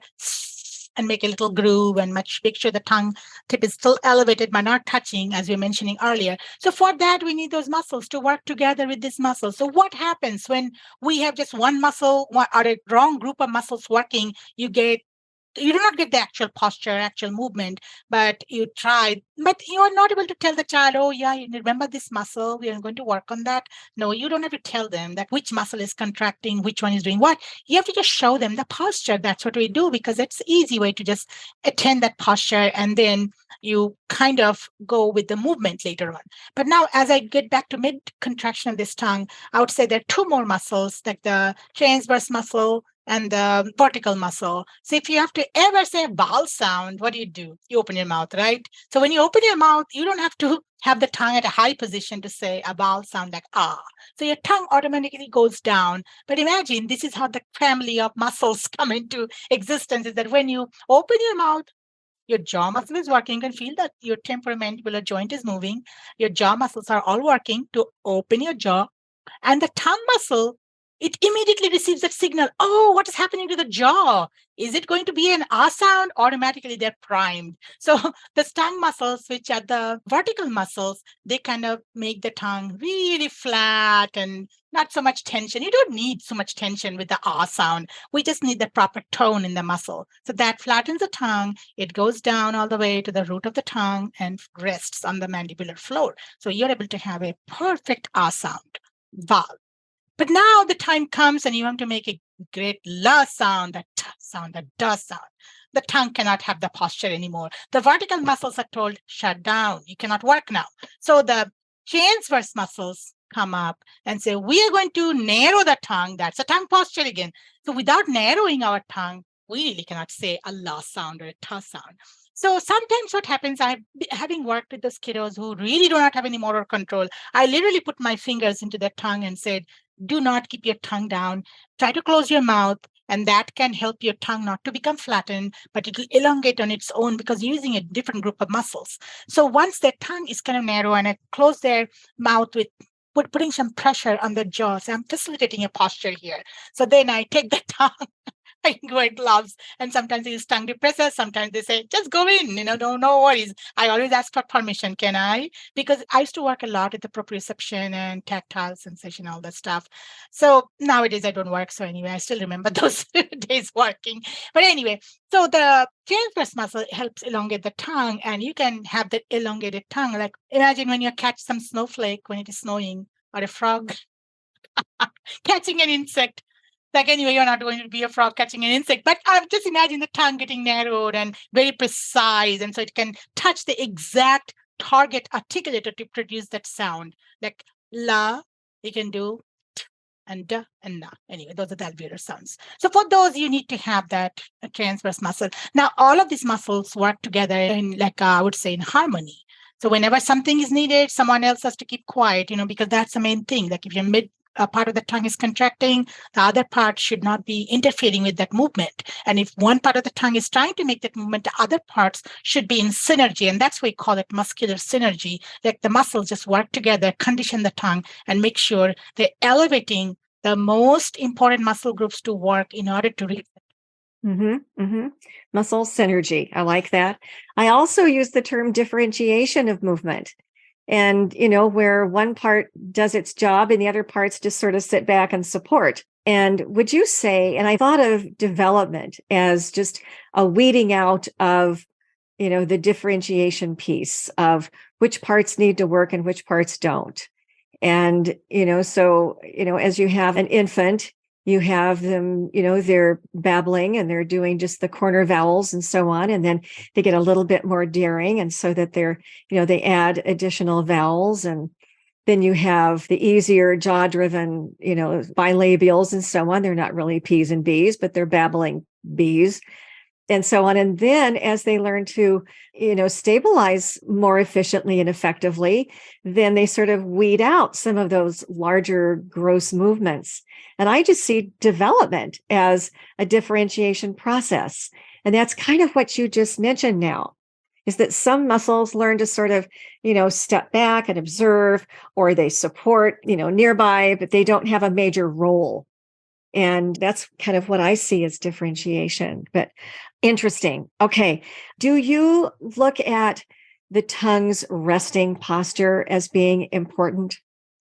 and make a little groove and make sure the tongue tip is still elevated but not touching, as we were mentioning earlier. So for that, we need those muscles to work together with this muscle. So what happens when we have just one muscle or a wrong group of muscles working? You do not get the actual posture, actual movement, but you try, but you are not able to tell the child, oh yeah, you remember this muscle, we are going to work on that. No, you don't have to tell them that which muscle is contracting, which one is doing what. You have to just show them the posture. That's what we do, because it's an easy way to just attend that posture, and then you kind of go with the movement later on. But now, as I get back to mid contraction of this tongue, I would say there are two more muscles, like the transverse muscle and the vertical muscle. So if you have to ever say a vowel sound, what do? You open your mouth, right? So when you open your mouth, you don't have to have the tongue at a high position to say a vowel sound like ah. So your tongue automatically goes down. But imagine this is how the family of muscles come into existence, is that when you open your mouth, your jaw muscle is working. You can feel that your temporomandibular joint is moving. Your jaw muscles are all working to open your jaw. And the tongue muscle, it immediately receives that signal. Oh, what is happening to the jaw? Is it going to be an ah sound? Automatically, they're primed. So the tongue muscles, which are the vertical muscles, they kind of make the tongue really flat and not so much tension. You don't need so much tension with the ah sound. We just need the proper tone in the muscle. So that flattens the tongue. It goes down all the way to the root of the tongue and rests on the mandibular floor. So you're able to have a perfect ah sound, vowel. But now the time comes and you want to make a great la sound, that t sound, that da sound. The tongue cannot have the posture anymore. The vertical muscles are told, shut down. You cannot work now. So the transverse muscles come up and say, we are going to narrow the tongue. That's a tongue posture again. So without narrowing our tongue, we really cannot say a la sound or a ta sound. So sometimes what happens, having worked with those kiddos who really do not have any motor control, I literally put my fingers into their tongue and said, do not keep your tongue down. Try to close your mouth, and that can help your tongue not to become flattened, but it will elongate on its own because you're using a different group of muscles. So once their tongue is kind of narrow and I close their mouth with putting some pressure on the jaws, I'm facilitating a posture here. So then I take the tongue, I wear gloves, and sometimes they use tongue depressors. Sometimes they say, just go in, no worries. I always ask for permission. Can I? Because I used to work a lot with the proprioception and tactile sensation, all that stuff. So nowadays I don't work. So anyway, I still remember those days working. But anyway, so the transverse muscle helps elongate the tongue, and you can have that elongated tongue. Like imagine when you catch some snowflake when it is snowing, or a frog catching an insect. Like anyway, you're not going to be a frog catching an insect, but just imagine the tongue getting narrowed and very precise. And so it can touch the exact target articulator to produce that sound. Like la, you can do t and da and na. Anyway, those are the alveolar sounds. So for those, you need to have that transverse muscle. Now, all of these muscles work together in, like I would say, in harmony. So whenever something is needed, someone else has to keep quiet, because that's the main thing. Like if you're part of the tongue is contracting, the other part should not be interfering with that movement. And if one part of the tongue is trying to make that movement, the other parts should be in synergy. And that's why we call it muscular synergy. Like the muscles just work together, condition the tongue, and make sure they're elevating the most important muscle groups to work in order to reach Muscle synergy. I like that. I also use the term differentiation of movement. And, where one part does its job and the other parts just sort of sit back and support. And would you say, and I thought of development as just a weeding out of, the differentiation piece of which parts need to work and which parts don't. And, so, as you have an infant, you have them, they're babbling and they're doing just the corner vowels and so on. And then they get a little bit more daring. And so that they're, they add additional vowels. And then you have the easier jaw driven, bilabials and so on. They're not really P's and B's, but they're babbling B's and so on. And then as they learn to, stabilize more efficiently and effectively, then they sort of weed out some of those larger gross movements. And I just see development as a differentiation process. And that's kind of what you just mentioned now, is that some muscles learn to sort of, step back and observe, or they support, nearby, but they don't have a major role. And that's kind of what I see as differentiation. But interesting. Okay. Do you look at the tongue's resting posture as being important?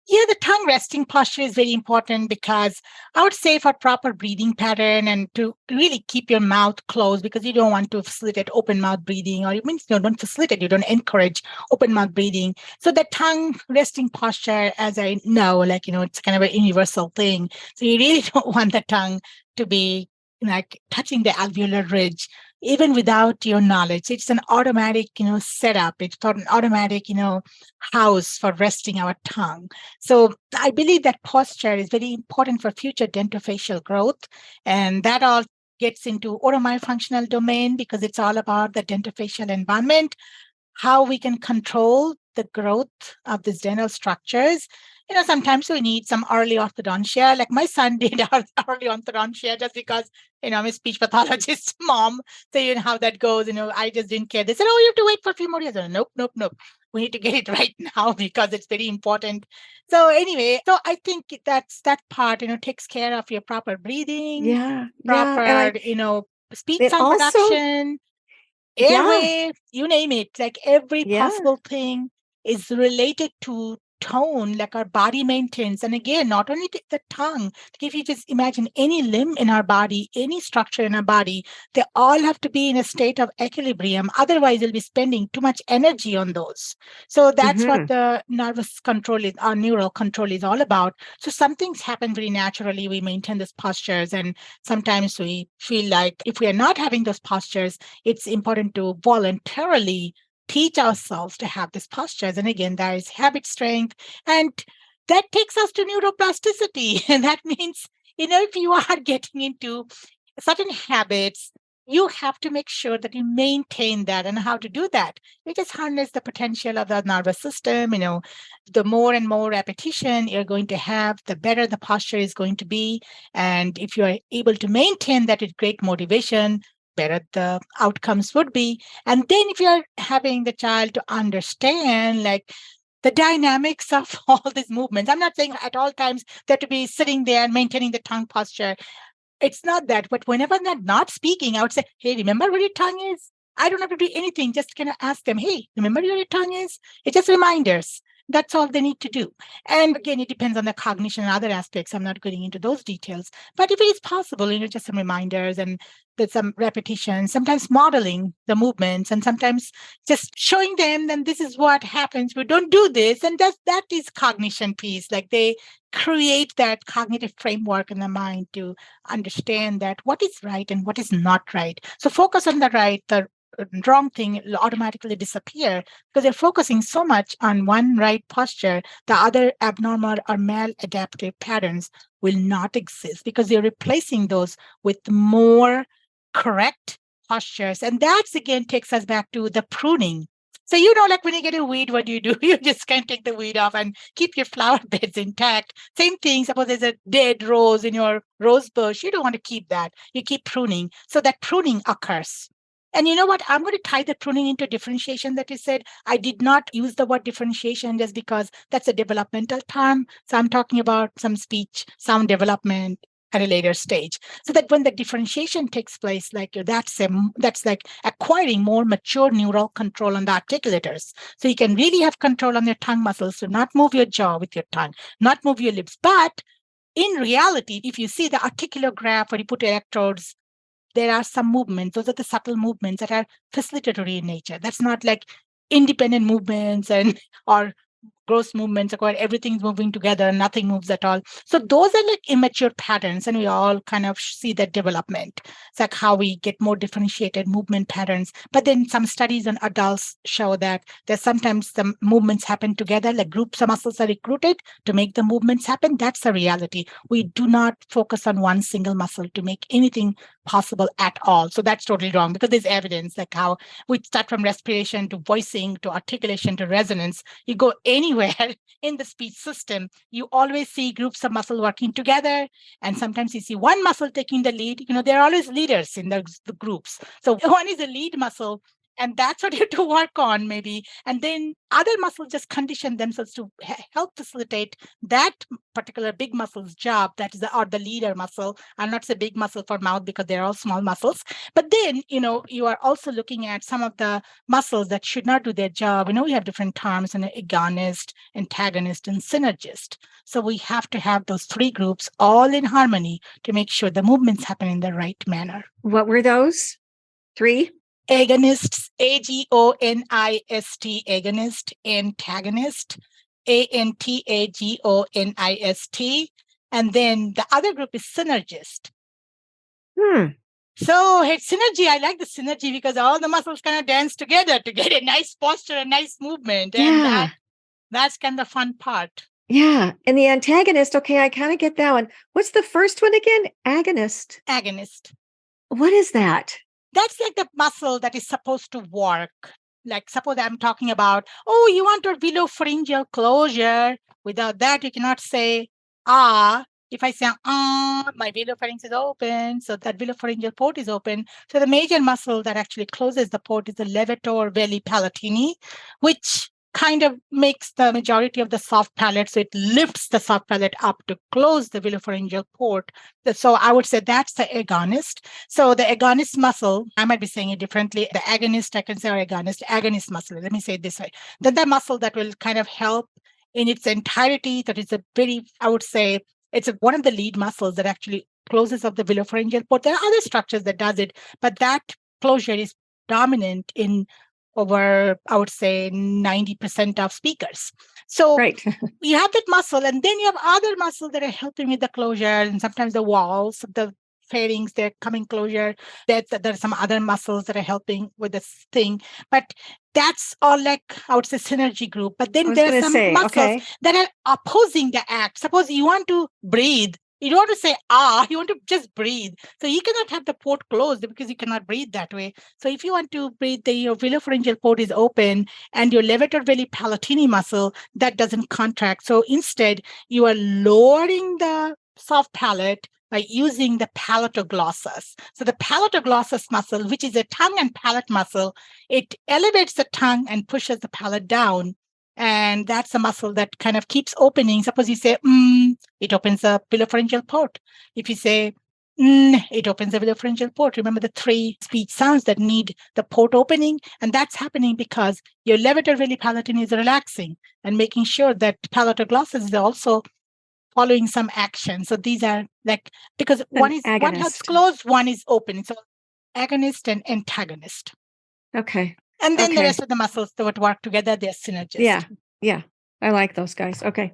Yeah, the tongue resting posture is very important because I would say for proper breathing pattern and to really keep your mouth closed, because you don't want to facilitate open mouth breathing, or it means don't facilitate, you don't encourage open mouth breathing. So the tongue resting posture, as I know, it's kind of a universal thing. So you really don't want the tongue to be like touching the alveolar ridge, even without your knowledge. It's an automatic, setup. It's an automatic, house for resting our tongue. So I believe that posture is very important for future dentofacial growth. And that all gets into oromyofunctional domain, because it's all about the dentofacial environment, how we can control the growth of these dental structures. Sometimes we need some early orthodontia. Like my son did early orthodontia just because, I'm a speech pathologist mom. So you know how that goes. I just didn't care. They said, oh, you have to wait for a few more years. Nope. We need to get it right now because it's very important. So anyway, so I think that's that part, takes care of your proper breathing, proper, speech sound production, airway, you name it. Like every possible thing is related to tone, like our body maintains. And again, not only the tongue, if you just imagine any limb in our body, any structure in our body, they all have to be in a state of equilibrium. Otherwise, we'll be spending too much energy on those. So that's what the nervous control is, our neural control is all about. So some things happen very naturally. We maintain these postures. And sometimes we feel like if we are not having those postures, it's important to voluntarily teach ourselves to have these postures. And again, there is habit strength. And that takes us to neuroplasticity. And that means, if you are getting into certain habits, you have to make sure that you maintain that. And how to do that? You just harness the potential of the nervous system. The more and more repetition you're going to have, the better the posture is going to be. And if you are able to maintain that with great motivation, better the outcomes would be. And then if you're having the child to understand like the dynamics of all these movements, I'm not saying at all times they have to be sitting there and maintaining the tongue posture. It's not that, but whenever they're not speaking, I would say, hey, remember where your tongue is? I don't have to do anything. Just kind of ask them, hey, remember where your tongue is? It's just reminders. That's all they need to do. And again, it depends on the cognition and other aspects. I'm not getting into those details. But if it is possible, just some reminders and there's some repetition, sometimes modeling the movements, and sometimes just showing them, then this is what happens. We don't do this. And that is cognition piece. Like they create that cognitive framework in the mind to understand that what is right and what is not right. So focus on the right, the wrong thing will automatically disappear because they're focusing so much on one right posture. The other abnormal or maladaptive patterns will not exist because they're replacing those with more correct postures. And that's again takes us back to the pruning. So, like when you get a weed, what do? You just can't take the weed off and keep your flower beds intact. Same thing. Suppose there's a dead rose in your rose bush. You don't want to keep that. You keep pruning. So that pruning occurs. And you know what? I'm going to tie the pruning into differentiation that you said. I did not use the word differentiation just because that's a developmental term. So I'm talking about some speech, sound development, at a later stage. So that when the differentiation takes place, like that's like acquiring more mature neural control on the articulators. So you can really have control on your tongue muscles to not move your jaw with your tongue, not move your lips. But in reality, if you see the articular graph where you put electrodes, there are some movements. Those are the subtle movements that are facilitatory in nature. That's not like independent movements or gross movements where everything's moving together and nothing moves at all. So those are like immature patterns, and we all kind of see that development. It's like how we get more differentiated movement patterns. But then some studies on adults show that there's sometimes the movements happen together, like groups of muscles are recruited to make the movements happen. That's the reality. We do not focus on one single muscle to make anything possible at all. So that's totally wrong, because there's evidence like how we start from respiration to voicing to articulation to resonance. You go anywhere in the speech system, you always see groups of muscle working together. And sometimes you see one muscle taking the lead. There are always leaders in the groups. So one is a lead muscle, and that's what you have to work on maybe. And then other muscles just condition themselves to help facilitate that particular big muscle's job. That is the leader muscle. I'll not say big muscle for mouth because they're all small muscles. But then, you are also looking at some of the muscles that should not do their job. We have different terms, an agonist, antagonist, and synergist. So we have to have those three groups all in harmony to make sure the movements happen in the right manner. What were those? 3? Agonists, agonist, agonist, antagonist, antagonist, and then the other group is synergist. So synergy, I like the synergy because all the muscles kind of dance together to get a nice posture, a nice movement. Yeah. And that's kind of the fun part. Yeah. And the antagonist, okay, I kind of get that one. What's the first one again? Agonist. Agonist. What is that? That's like the muscle that is supposed to work. Like suppose I'm talking about, you want your velopharyngeal closure. Without that, you cannot say, If I say, my velopharynx is open. So that velopharyngeal port is open. So the major muscle that actually closes the port is the levator veli palatini, which kind of makes the majority of the soft palate. So it lifts the soft palate up to close the velopharyngeal port. So I would say that's the agonist. So the agonist muscle, I might be saying it differently. The agonist, I can say, or agonist muscle. Let me say it this way. Then the muscle that will kind of help in its entirety, that is a very, I would say, it's one of the lead muscles that actually closes up the velopharyngeal port. There are other structures that does it, but that closure is dominant in over, I would say, 90% of speakers. So Right. you have that muscle, and then you have other muscles that are helping with the closure, and sometimes the walls of the pharynx, they're coming closure. There are some other muscles that are helping with this thing. But that's all like, I would say, synergy group. But then there are some muscles that are opposing the act. Suppose you want to breathe. You don't want to say, you want to just breathe. So you cannot have the port closed because you cannot breathe that way. So if you want to breathe, your velopharyngeal port is open and your levator veli palatini muscle, that doesn't contract. So instead, you are lowering the soft palate by using the palatoglossus. So the palatoglossus muscle, which is a tongue and palate muscle, it elevates the tongue and pushes the palate down. And that's a muscle that kind of keeps opening. Suppose you say, it opens the velopharyngeal port. If you say, it opens the velopharyngeal port. Remember the 3 speech sounds that need the port opening. And that's happening because your levator veli palatini is relaxing and making sure that palatoglossus is also following some action. So these are like, because one helps close, one is open. So agonist and antagonist. Okay. And then the rest of the muscles that would work together, they're synergistic. Yeah. I like those guys. Okay.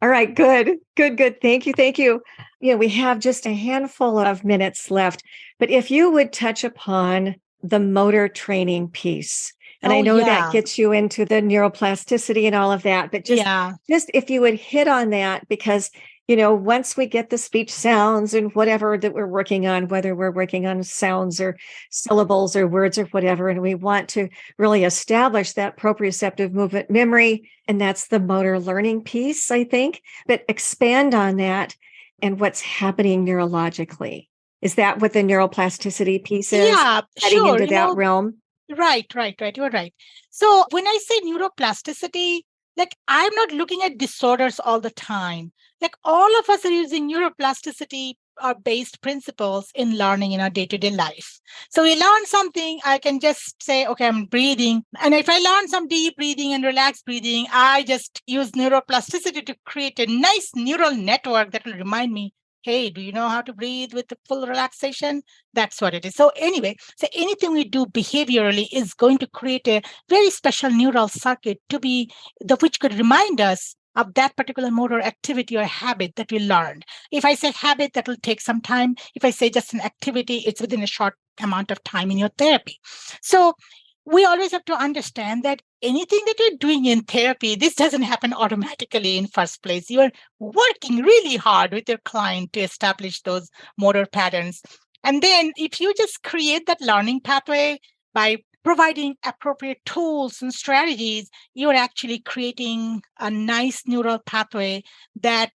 All right. Good. Thank you. We have just a handful of minutes left, but if you would touch upon the motor training piece, and I know that gets you into the neuroplasticity and all of that, but just if you would hit on that, because once we get the speech sounds and whatever that we're working on, whether we're working on sounds or syllables or words or whatever, and we want to really establish that proprioceptive movement memory, and that's the motor learning piece, I think. But expand on that and what's happening neurologically. Is that what the neuroplasticity piece is? Yeah, heading into that realm? Right. You're right. So when I say neuroplasticity, like I'm not looking at disorders all the time. Like all of us are using neuroplasticity our based principles in learning in our day-to-day life. So we learn something, I can just say, okay, I'm breathing. And if I learn some deep breathing and relaxed breathing, I just use neuroplasticity to create a nice neural network that will remind me, hey, do you know how to breathe with the full relaxation? That's what it is. So anyway, so anything we do behaviorally is going to create a very special neural circuit to be which could remind us of that particular motor activity or habit that we learned. If I say habit, that will take some time. If I say just an activity, it's within a short amount of time in your therapy. So we always have to understand that anything that you're doing in therapy, this doesn't happen automatically in first place. You are working really hard with your client to establish those motor patterns. And then if you just create that learning pathway by providing appropriate tools and strategies, you're actually creating a nice neural pathway that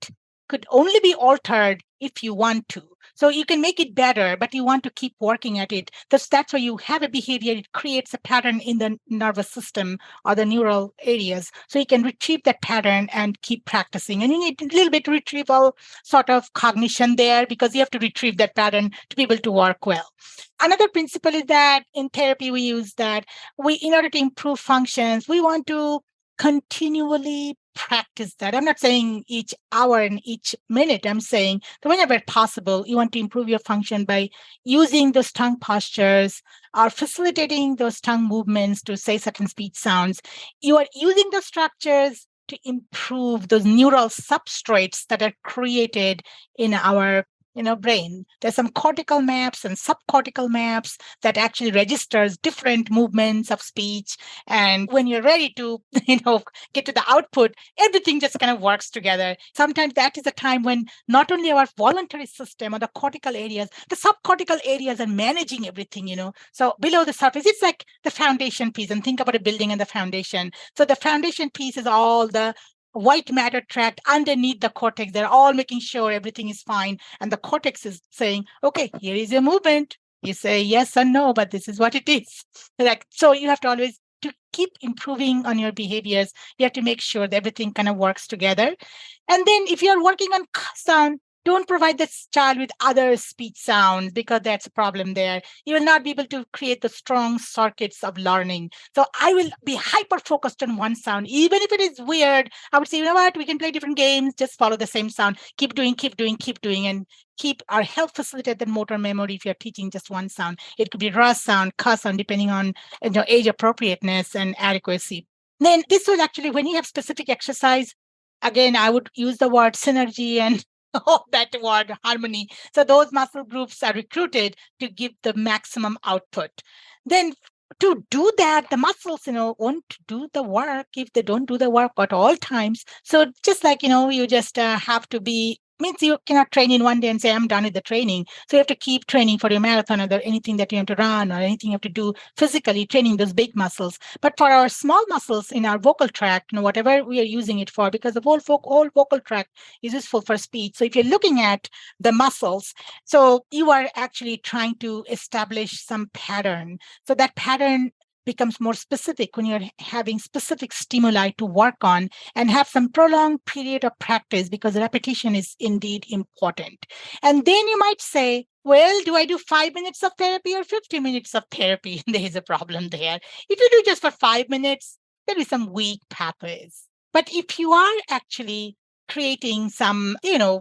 could only be altered if you want to. So you can make it better, but you want to keep working at it. That's why you have a behavior. It creates a pattern in the nervous system or the neural areas. So you can retrieve that pattern and keep practicing. And you need a little bit retrieval sort of cognition there because you have to retrieve that pattern to be able to work well. Another principle is that in therapy, we use that in order to improve functions, we want to continually practice that. I'm not saying each hour and each minute. I'm saying that whenever possible, you want to improve your function by using those tongue postures or facilitating those tongue movements to say certain speech sounds. You are using the structures to improve those neural substrates that are created in our brain. There's some cortical maps and subcortical maps that actually registers different movements of speech. And when you're ready to, get to the output, everything just kind of works together. Sometimes that is a time when not only our voluntary system or the cortical areas, the subcortical areas are managing everything, So below the surface, it's like the foundation piece. And think about a building and the foundation. So the foundation piece is all the white matter tract underneath the cortex. They're all making sure everything is fine. And the cortex is saying, okay, here is your movement. You say yes or no, but this is what it is. So you have to always, to keep improving on your behaviors, you have to make sure that everything kind of works together. And then if you're working on sound, don't provide this child with other speech sounds because that's a problem there. You will not be able to create the strong circuits of learning. So I will be hyper-focused on one sound. Even if it is weird, I would say, you know what, we can play different games, just follow the same sound. Keep doing, and keep our help facilitate the motor memory if you're teaching just one sound. It could be raw sound, ka sound, depending on age appropriateness and adequacy. Then this will actually, when you have specific exercise, again, I would use the word synergy and that word harmony. So those muscle groups are recruited to give the maximum output. Then to do that, the muscles, won't do the work if they don't do the work at all times. So just like, you just have to be, means you cannot train in one day and say, I'm done with the training. So you have to keep training for your marathon or anything that you have to run or anything you have to do physically, training those big muscles. But for our small muscles in our vocal tract, whatever we are using it for, because the whole vocal tract is useful for speech. So if you're looking at the muscles, so you are actually trying to establish some pattern. So that pattern becomes more specific when you're having specific stimuli to work on and have some prolonged period of practice because repetition is indeed important. And then you might say, well, do I do 5 minutes of therapy or 50 minutes of therapy? There is a problem there. If you do just for 5 minutes, there is some weak pathways. But if you are actually creating some,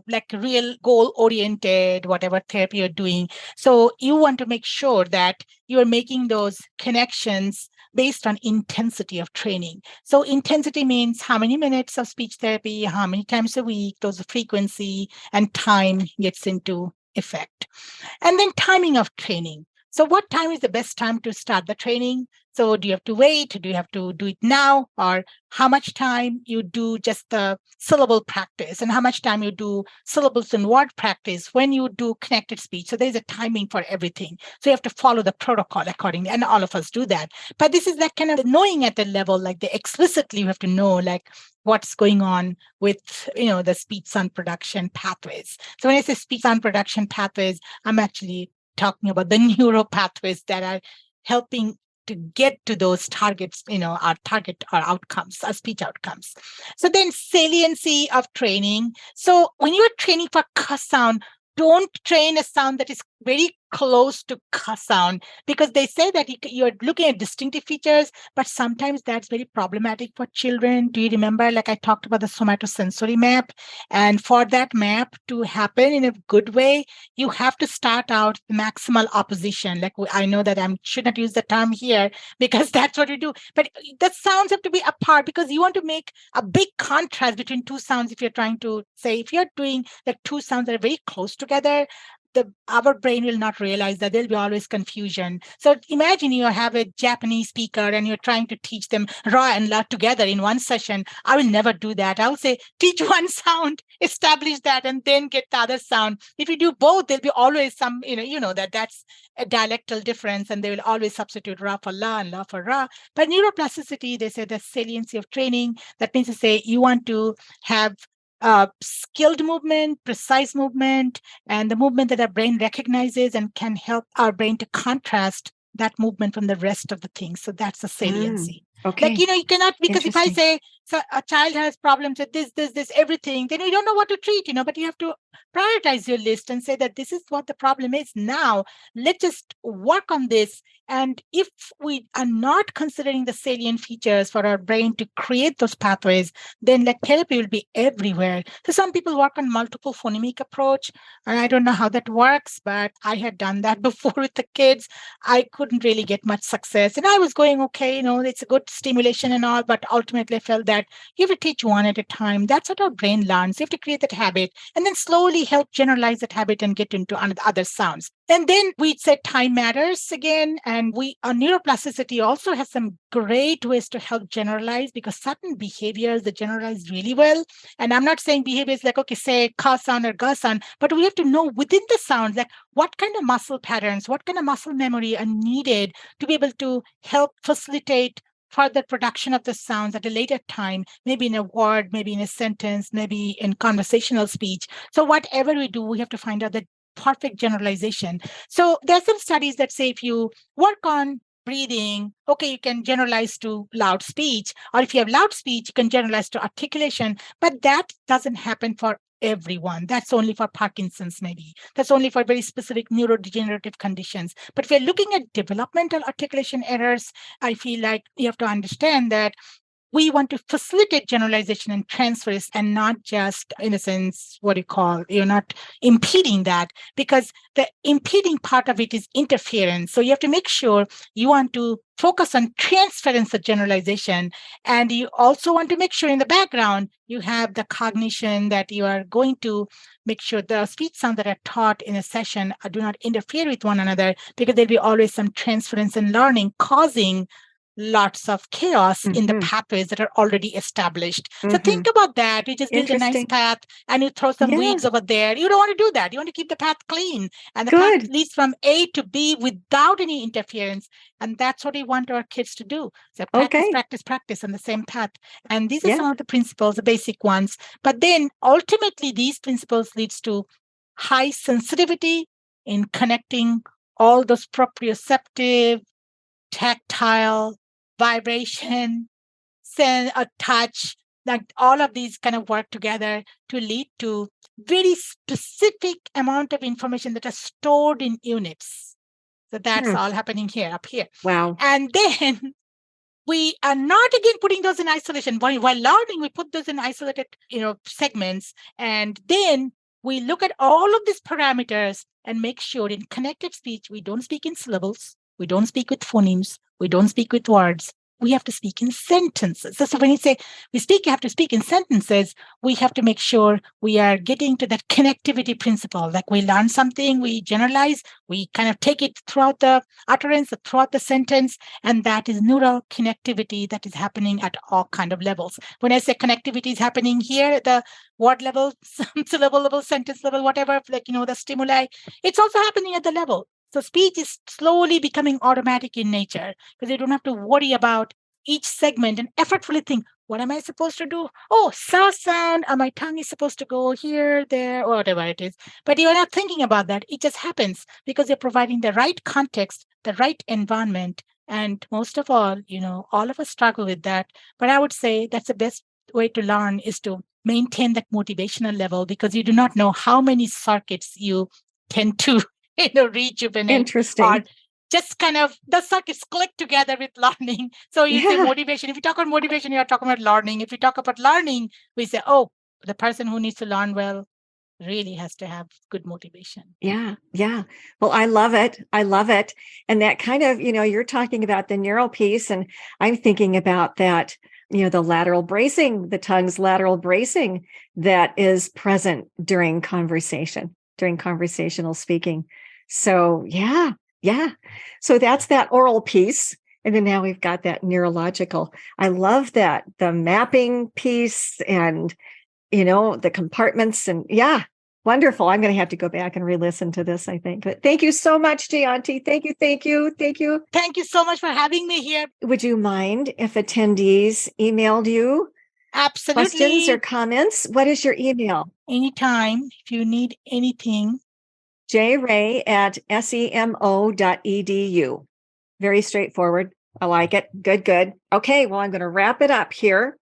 like real goal-oriented, whatever therapy you're doing. So you want to make sure that you're making those connections based on intensity of training. So intensity means how many minutes of speech therapy, how many times a week, those frequency and time gets into effect. And then timing of training. So what time is the best time to start the training? So do you have to wait? Do you have to do it now? Or how much time you do just the syllable practice and how much time you do syllables and word practice when you do connected speech? So there's a timing for everything. So you have to follow the protocol accordingly. And all of us do that. But this is that kind of knowing at the level, like the explicitly you have to know, like what's going on with, the speech sound production pathways. So when I say speech sound production pathways, I'm actually talking about the neural pathways that are helping to get to those targets, our outcomes, our speech outcomes. So then saliency of training. So when you're training for ka sound, don't train a sound that is very close to ka sound, because they say that you're looking at distinctive features, but sometimes that's very problematic for children. Do you remember, like I talked about the somatosensory map? And for that map to happen in a good way, you have to start out maximal opposition. Like I know that I should not use the term here because that's what we do, but the sounds have to be apart because you want to make a big contrast between two sounds. If you're trying to say, if you're doing like two sounds that are very close together, our brain will not realize that. There'll be always confusion. So imagine you have a Japanese speaker and you're trying to teach them ra and la together in one session. I will never do that. I will say, teach one sound, establish that, and then get the other sound. If you do both, there'll be always some, that's a dialectal difference, and they will always substitute ra for la and la for ra. But neuroplasticity, they say the saliency of training, that means to say you want to have skilled movement, precise movement, and the movement that our brain recognizes and can help our brain to contrast that movement from the rest of the things. So that's the saliency. Okay. Like, you cannot, because if I say so a child has problems with this, everything, then you don't know what to treat, but you have to prioritize your list and say that this is what the problem is now. Let's just work on this. And if we are not considering the salient features for our brain to create those pathways, then like therapy will be everywhere. So some people work on multiple phonemic approach, and I don't know how that works, but I had done that before with the kids. I couldn't really get much success, and I was going, okay, it's a good stimulation and all, but ultimately I felt that you have to teach one at a time. That's what our brain learns. You have to create that habit and then slowly help generalize that habit and get into other sounds. And then we said time matters again. And our neuroplasticity also has some great ways to help generalize, because certain behaviors they generalize really well. And I'm not saying behaviors like, okay, say ka sound or ga sound, but we have to know within the sounds, like what kind of muscle patterns, what kind of muscle memory are needed to be able to help facilitate further production of the sounds at a later time, maybe in a word, maybe in a sentence, maybe in conversational speech. So whatever we do, we have to find out the perfect generalization. So there are some studies that say if you work on breathing, okay, you can generalize to loud speech, or if you have loud speech, you can generalize to articulation, but that doesn't happen for everyone. That's only for Parkinson's, maybe. That's only for very specific neurodegenerative conditions. But if we're looking at developmental articulation errors, I feel like you have to understand that we want to facilitate generalization and transfers, and not just, in a sense, you're not impeding that, because the impeding part of it is interference. So you have to make sure you want to focus on transference of generalization. And you also want to make sure in the background, you have the cognition that you are going to make sure the speech sounds that are taught in a session do not interfere with one another, because there'll be always some transference and learning causing lots of chaos in the pathways that are already established. So think about that. You just build a nice path and you throw some weeds over there. You don't want to do that. You want to keep the path clean. And the path leads from A to B without any interference. And that's what we want our kids to do. So practice on the same path. And these are some of the principles, the basic ones. But then ultimately, these principles leads to high sensitivity in connecting all those proprioceptive, tactile, vibration, touch, like all of these kind of work together to lead to very specific amount of information that are stored in units. So that's all happening up here. Wow. And then we are not again putting those in isolation. While learning, we put those in isolated, segments. And then we look at all of these parameters and make sure in connected speech, we don't speak in syllables. We don't speak with phonemes. We don't speak with words. We have to speak in sentences. So when you say you have to speak in sentences, we have to make sure we are getting to that connectivity principle. Like we learn something, we generalize, we kind of take it throughout the utterance, throughout the sentence, and that is neural connectivity that is happening at all kind of levels. When I say connectivity is happening here at the word level, syllable level, sentence level, whatever, the stimuli, it's also happening at the level. So speech is slowly becoming automatic in nature, because you don't have to worry about each segment and effortfully think, what am I supposed to do? Oh, sa sound, my tongue is supposed to go here, there, or whatever it is. But you're not thinking about that. It just happens because you're providing the right context, the right environment. And most of all, all of us struggle with that. But I would say that's the best way to learn is to maintain that motivational level because you do not know how many circuits you tend to rejuvenate. Interesting. Or just kind of the circuits click together with learning. So you say motivation. If you talk about motivation, you're talking about learning. If you talk about learning, we say, oh, the person who needs to learn well really has to have good motivation. Yeah. Well, I love it. And that kind of, you're talking about the neural piece, and I'm thinking about that, the lateral bracing, the tongue's lateral bracing that is present during conversation, during conversational speaking. So yeah. So that's that oral piece. And then now we've got that neurological. I love that, the mapping piece and the compartments, and wonderful. I'm going to have to go back and re-listen to this, I think. But thank you so much, Jayanti. Thank you. Thank you so much for having me here. Would you mind if attendees emailed you? Absolutely. Questions or comments? What is your email? Anytime, if you need anything. jray@semo.edu. Very straightforward. I like it. Good. Okay, well, I'm going to wrap it up here.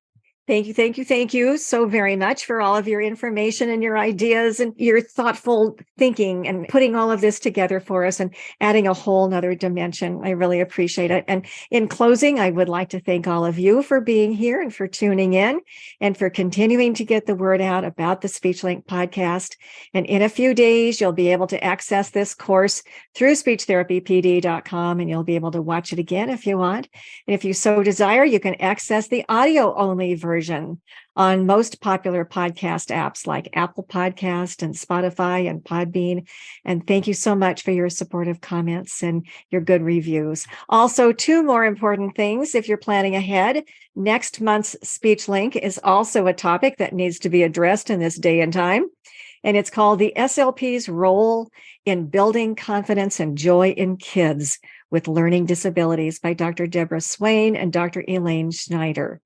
Thank you so very much for all of your information and your ideas and your thoughtful thinking and putting all of this together for us and adding a whole nother dimension. I really appreciate it. And in closing, I would like to thank all of you for being here and for tuning in and for continuing to get the word out about the SpeechLink podcast. And in a few days, you'll be able to access this course through speechtherapypd.com, and you'll be able to watch it again if you want. And if you so desire, you can access the audio-only version on most popular podcast apps like Apple Podcast and Spotify and Podbean. And thank you so much for your supportive comments and your good reviews. Also, two more important things if you're planning ahead. Next month's SpeechLink is also a topic that needs to be addressed in this day and time. And it's called the SLP's Role in Building Confidence and Joy in Kids with Learning Disabilities by Dr. Deborah Swain and Dr. Elaine Schneider.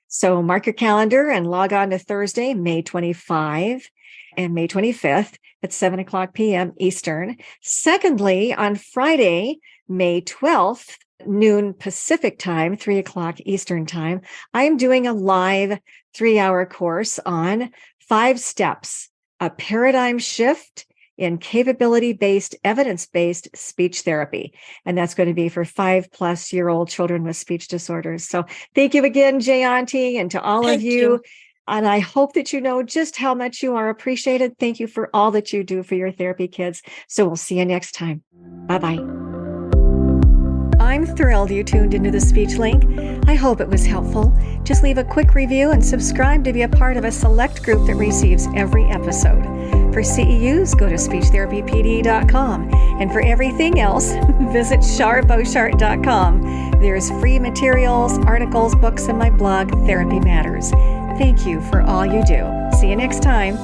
So mark your calendar and log on to Thursday, May 25 and May 25th at 7:00 p.m. Eastern. Secondly, on Friday, May 12th, noon Pacific time, 3:00 Eastern time, I'm doing a live 3-hour course on 5 steps, a paradigm shift in capability-based, evidence-based speech therapy. And that's going to be for 5+ children with speech disorders. So thank you again, Jayanti, and to all of you. And I hope that you know just how much you are appreciated. Thank you for all that you do for your therapy kids. So we'll see you next time. Bye-bye. I'm thrilled you tuned into the SpeechLink. I hope it was helpful. Just leave a quick review and subscribe to be a part of a select group that receives every episode. For CEUs, go to speechtherapypd.com. And for everything else, visit charboshart.com. There's free materials, articles, books, and my blog, Therapy Matters. Thank you for all you do. See you next time.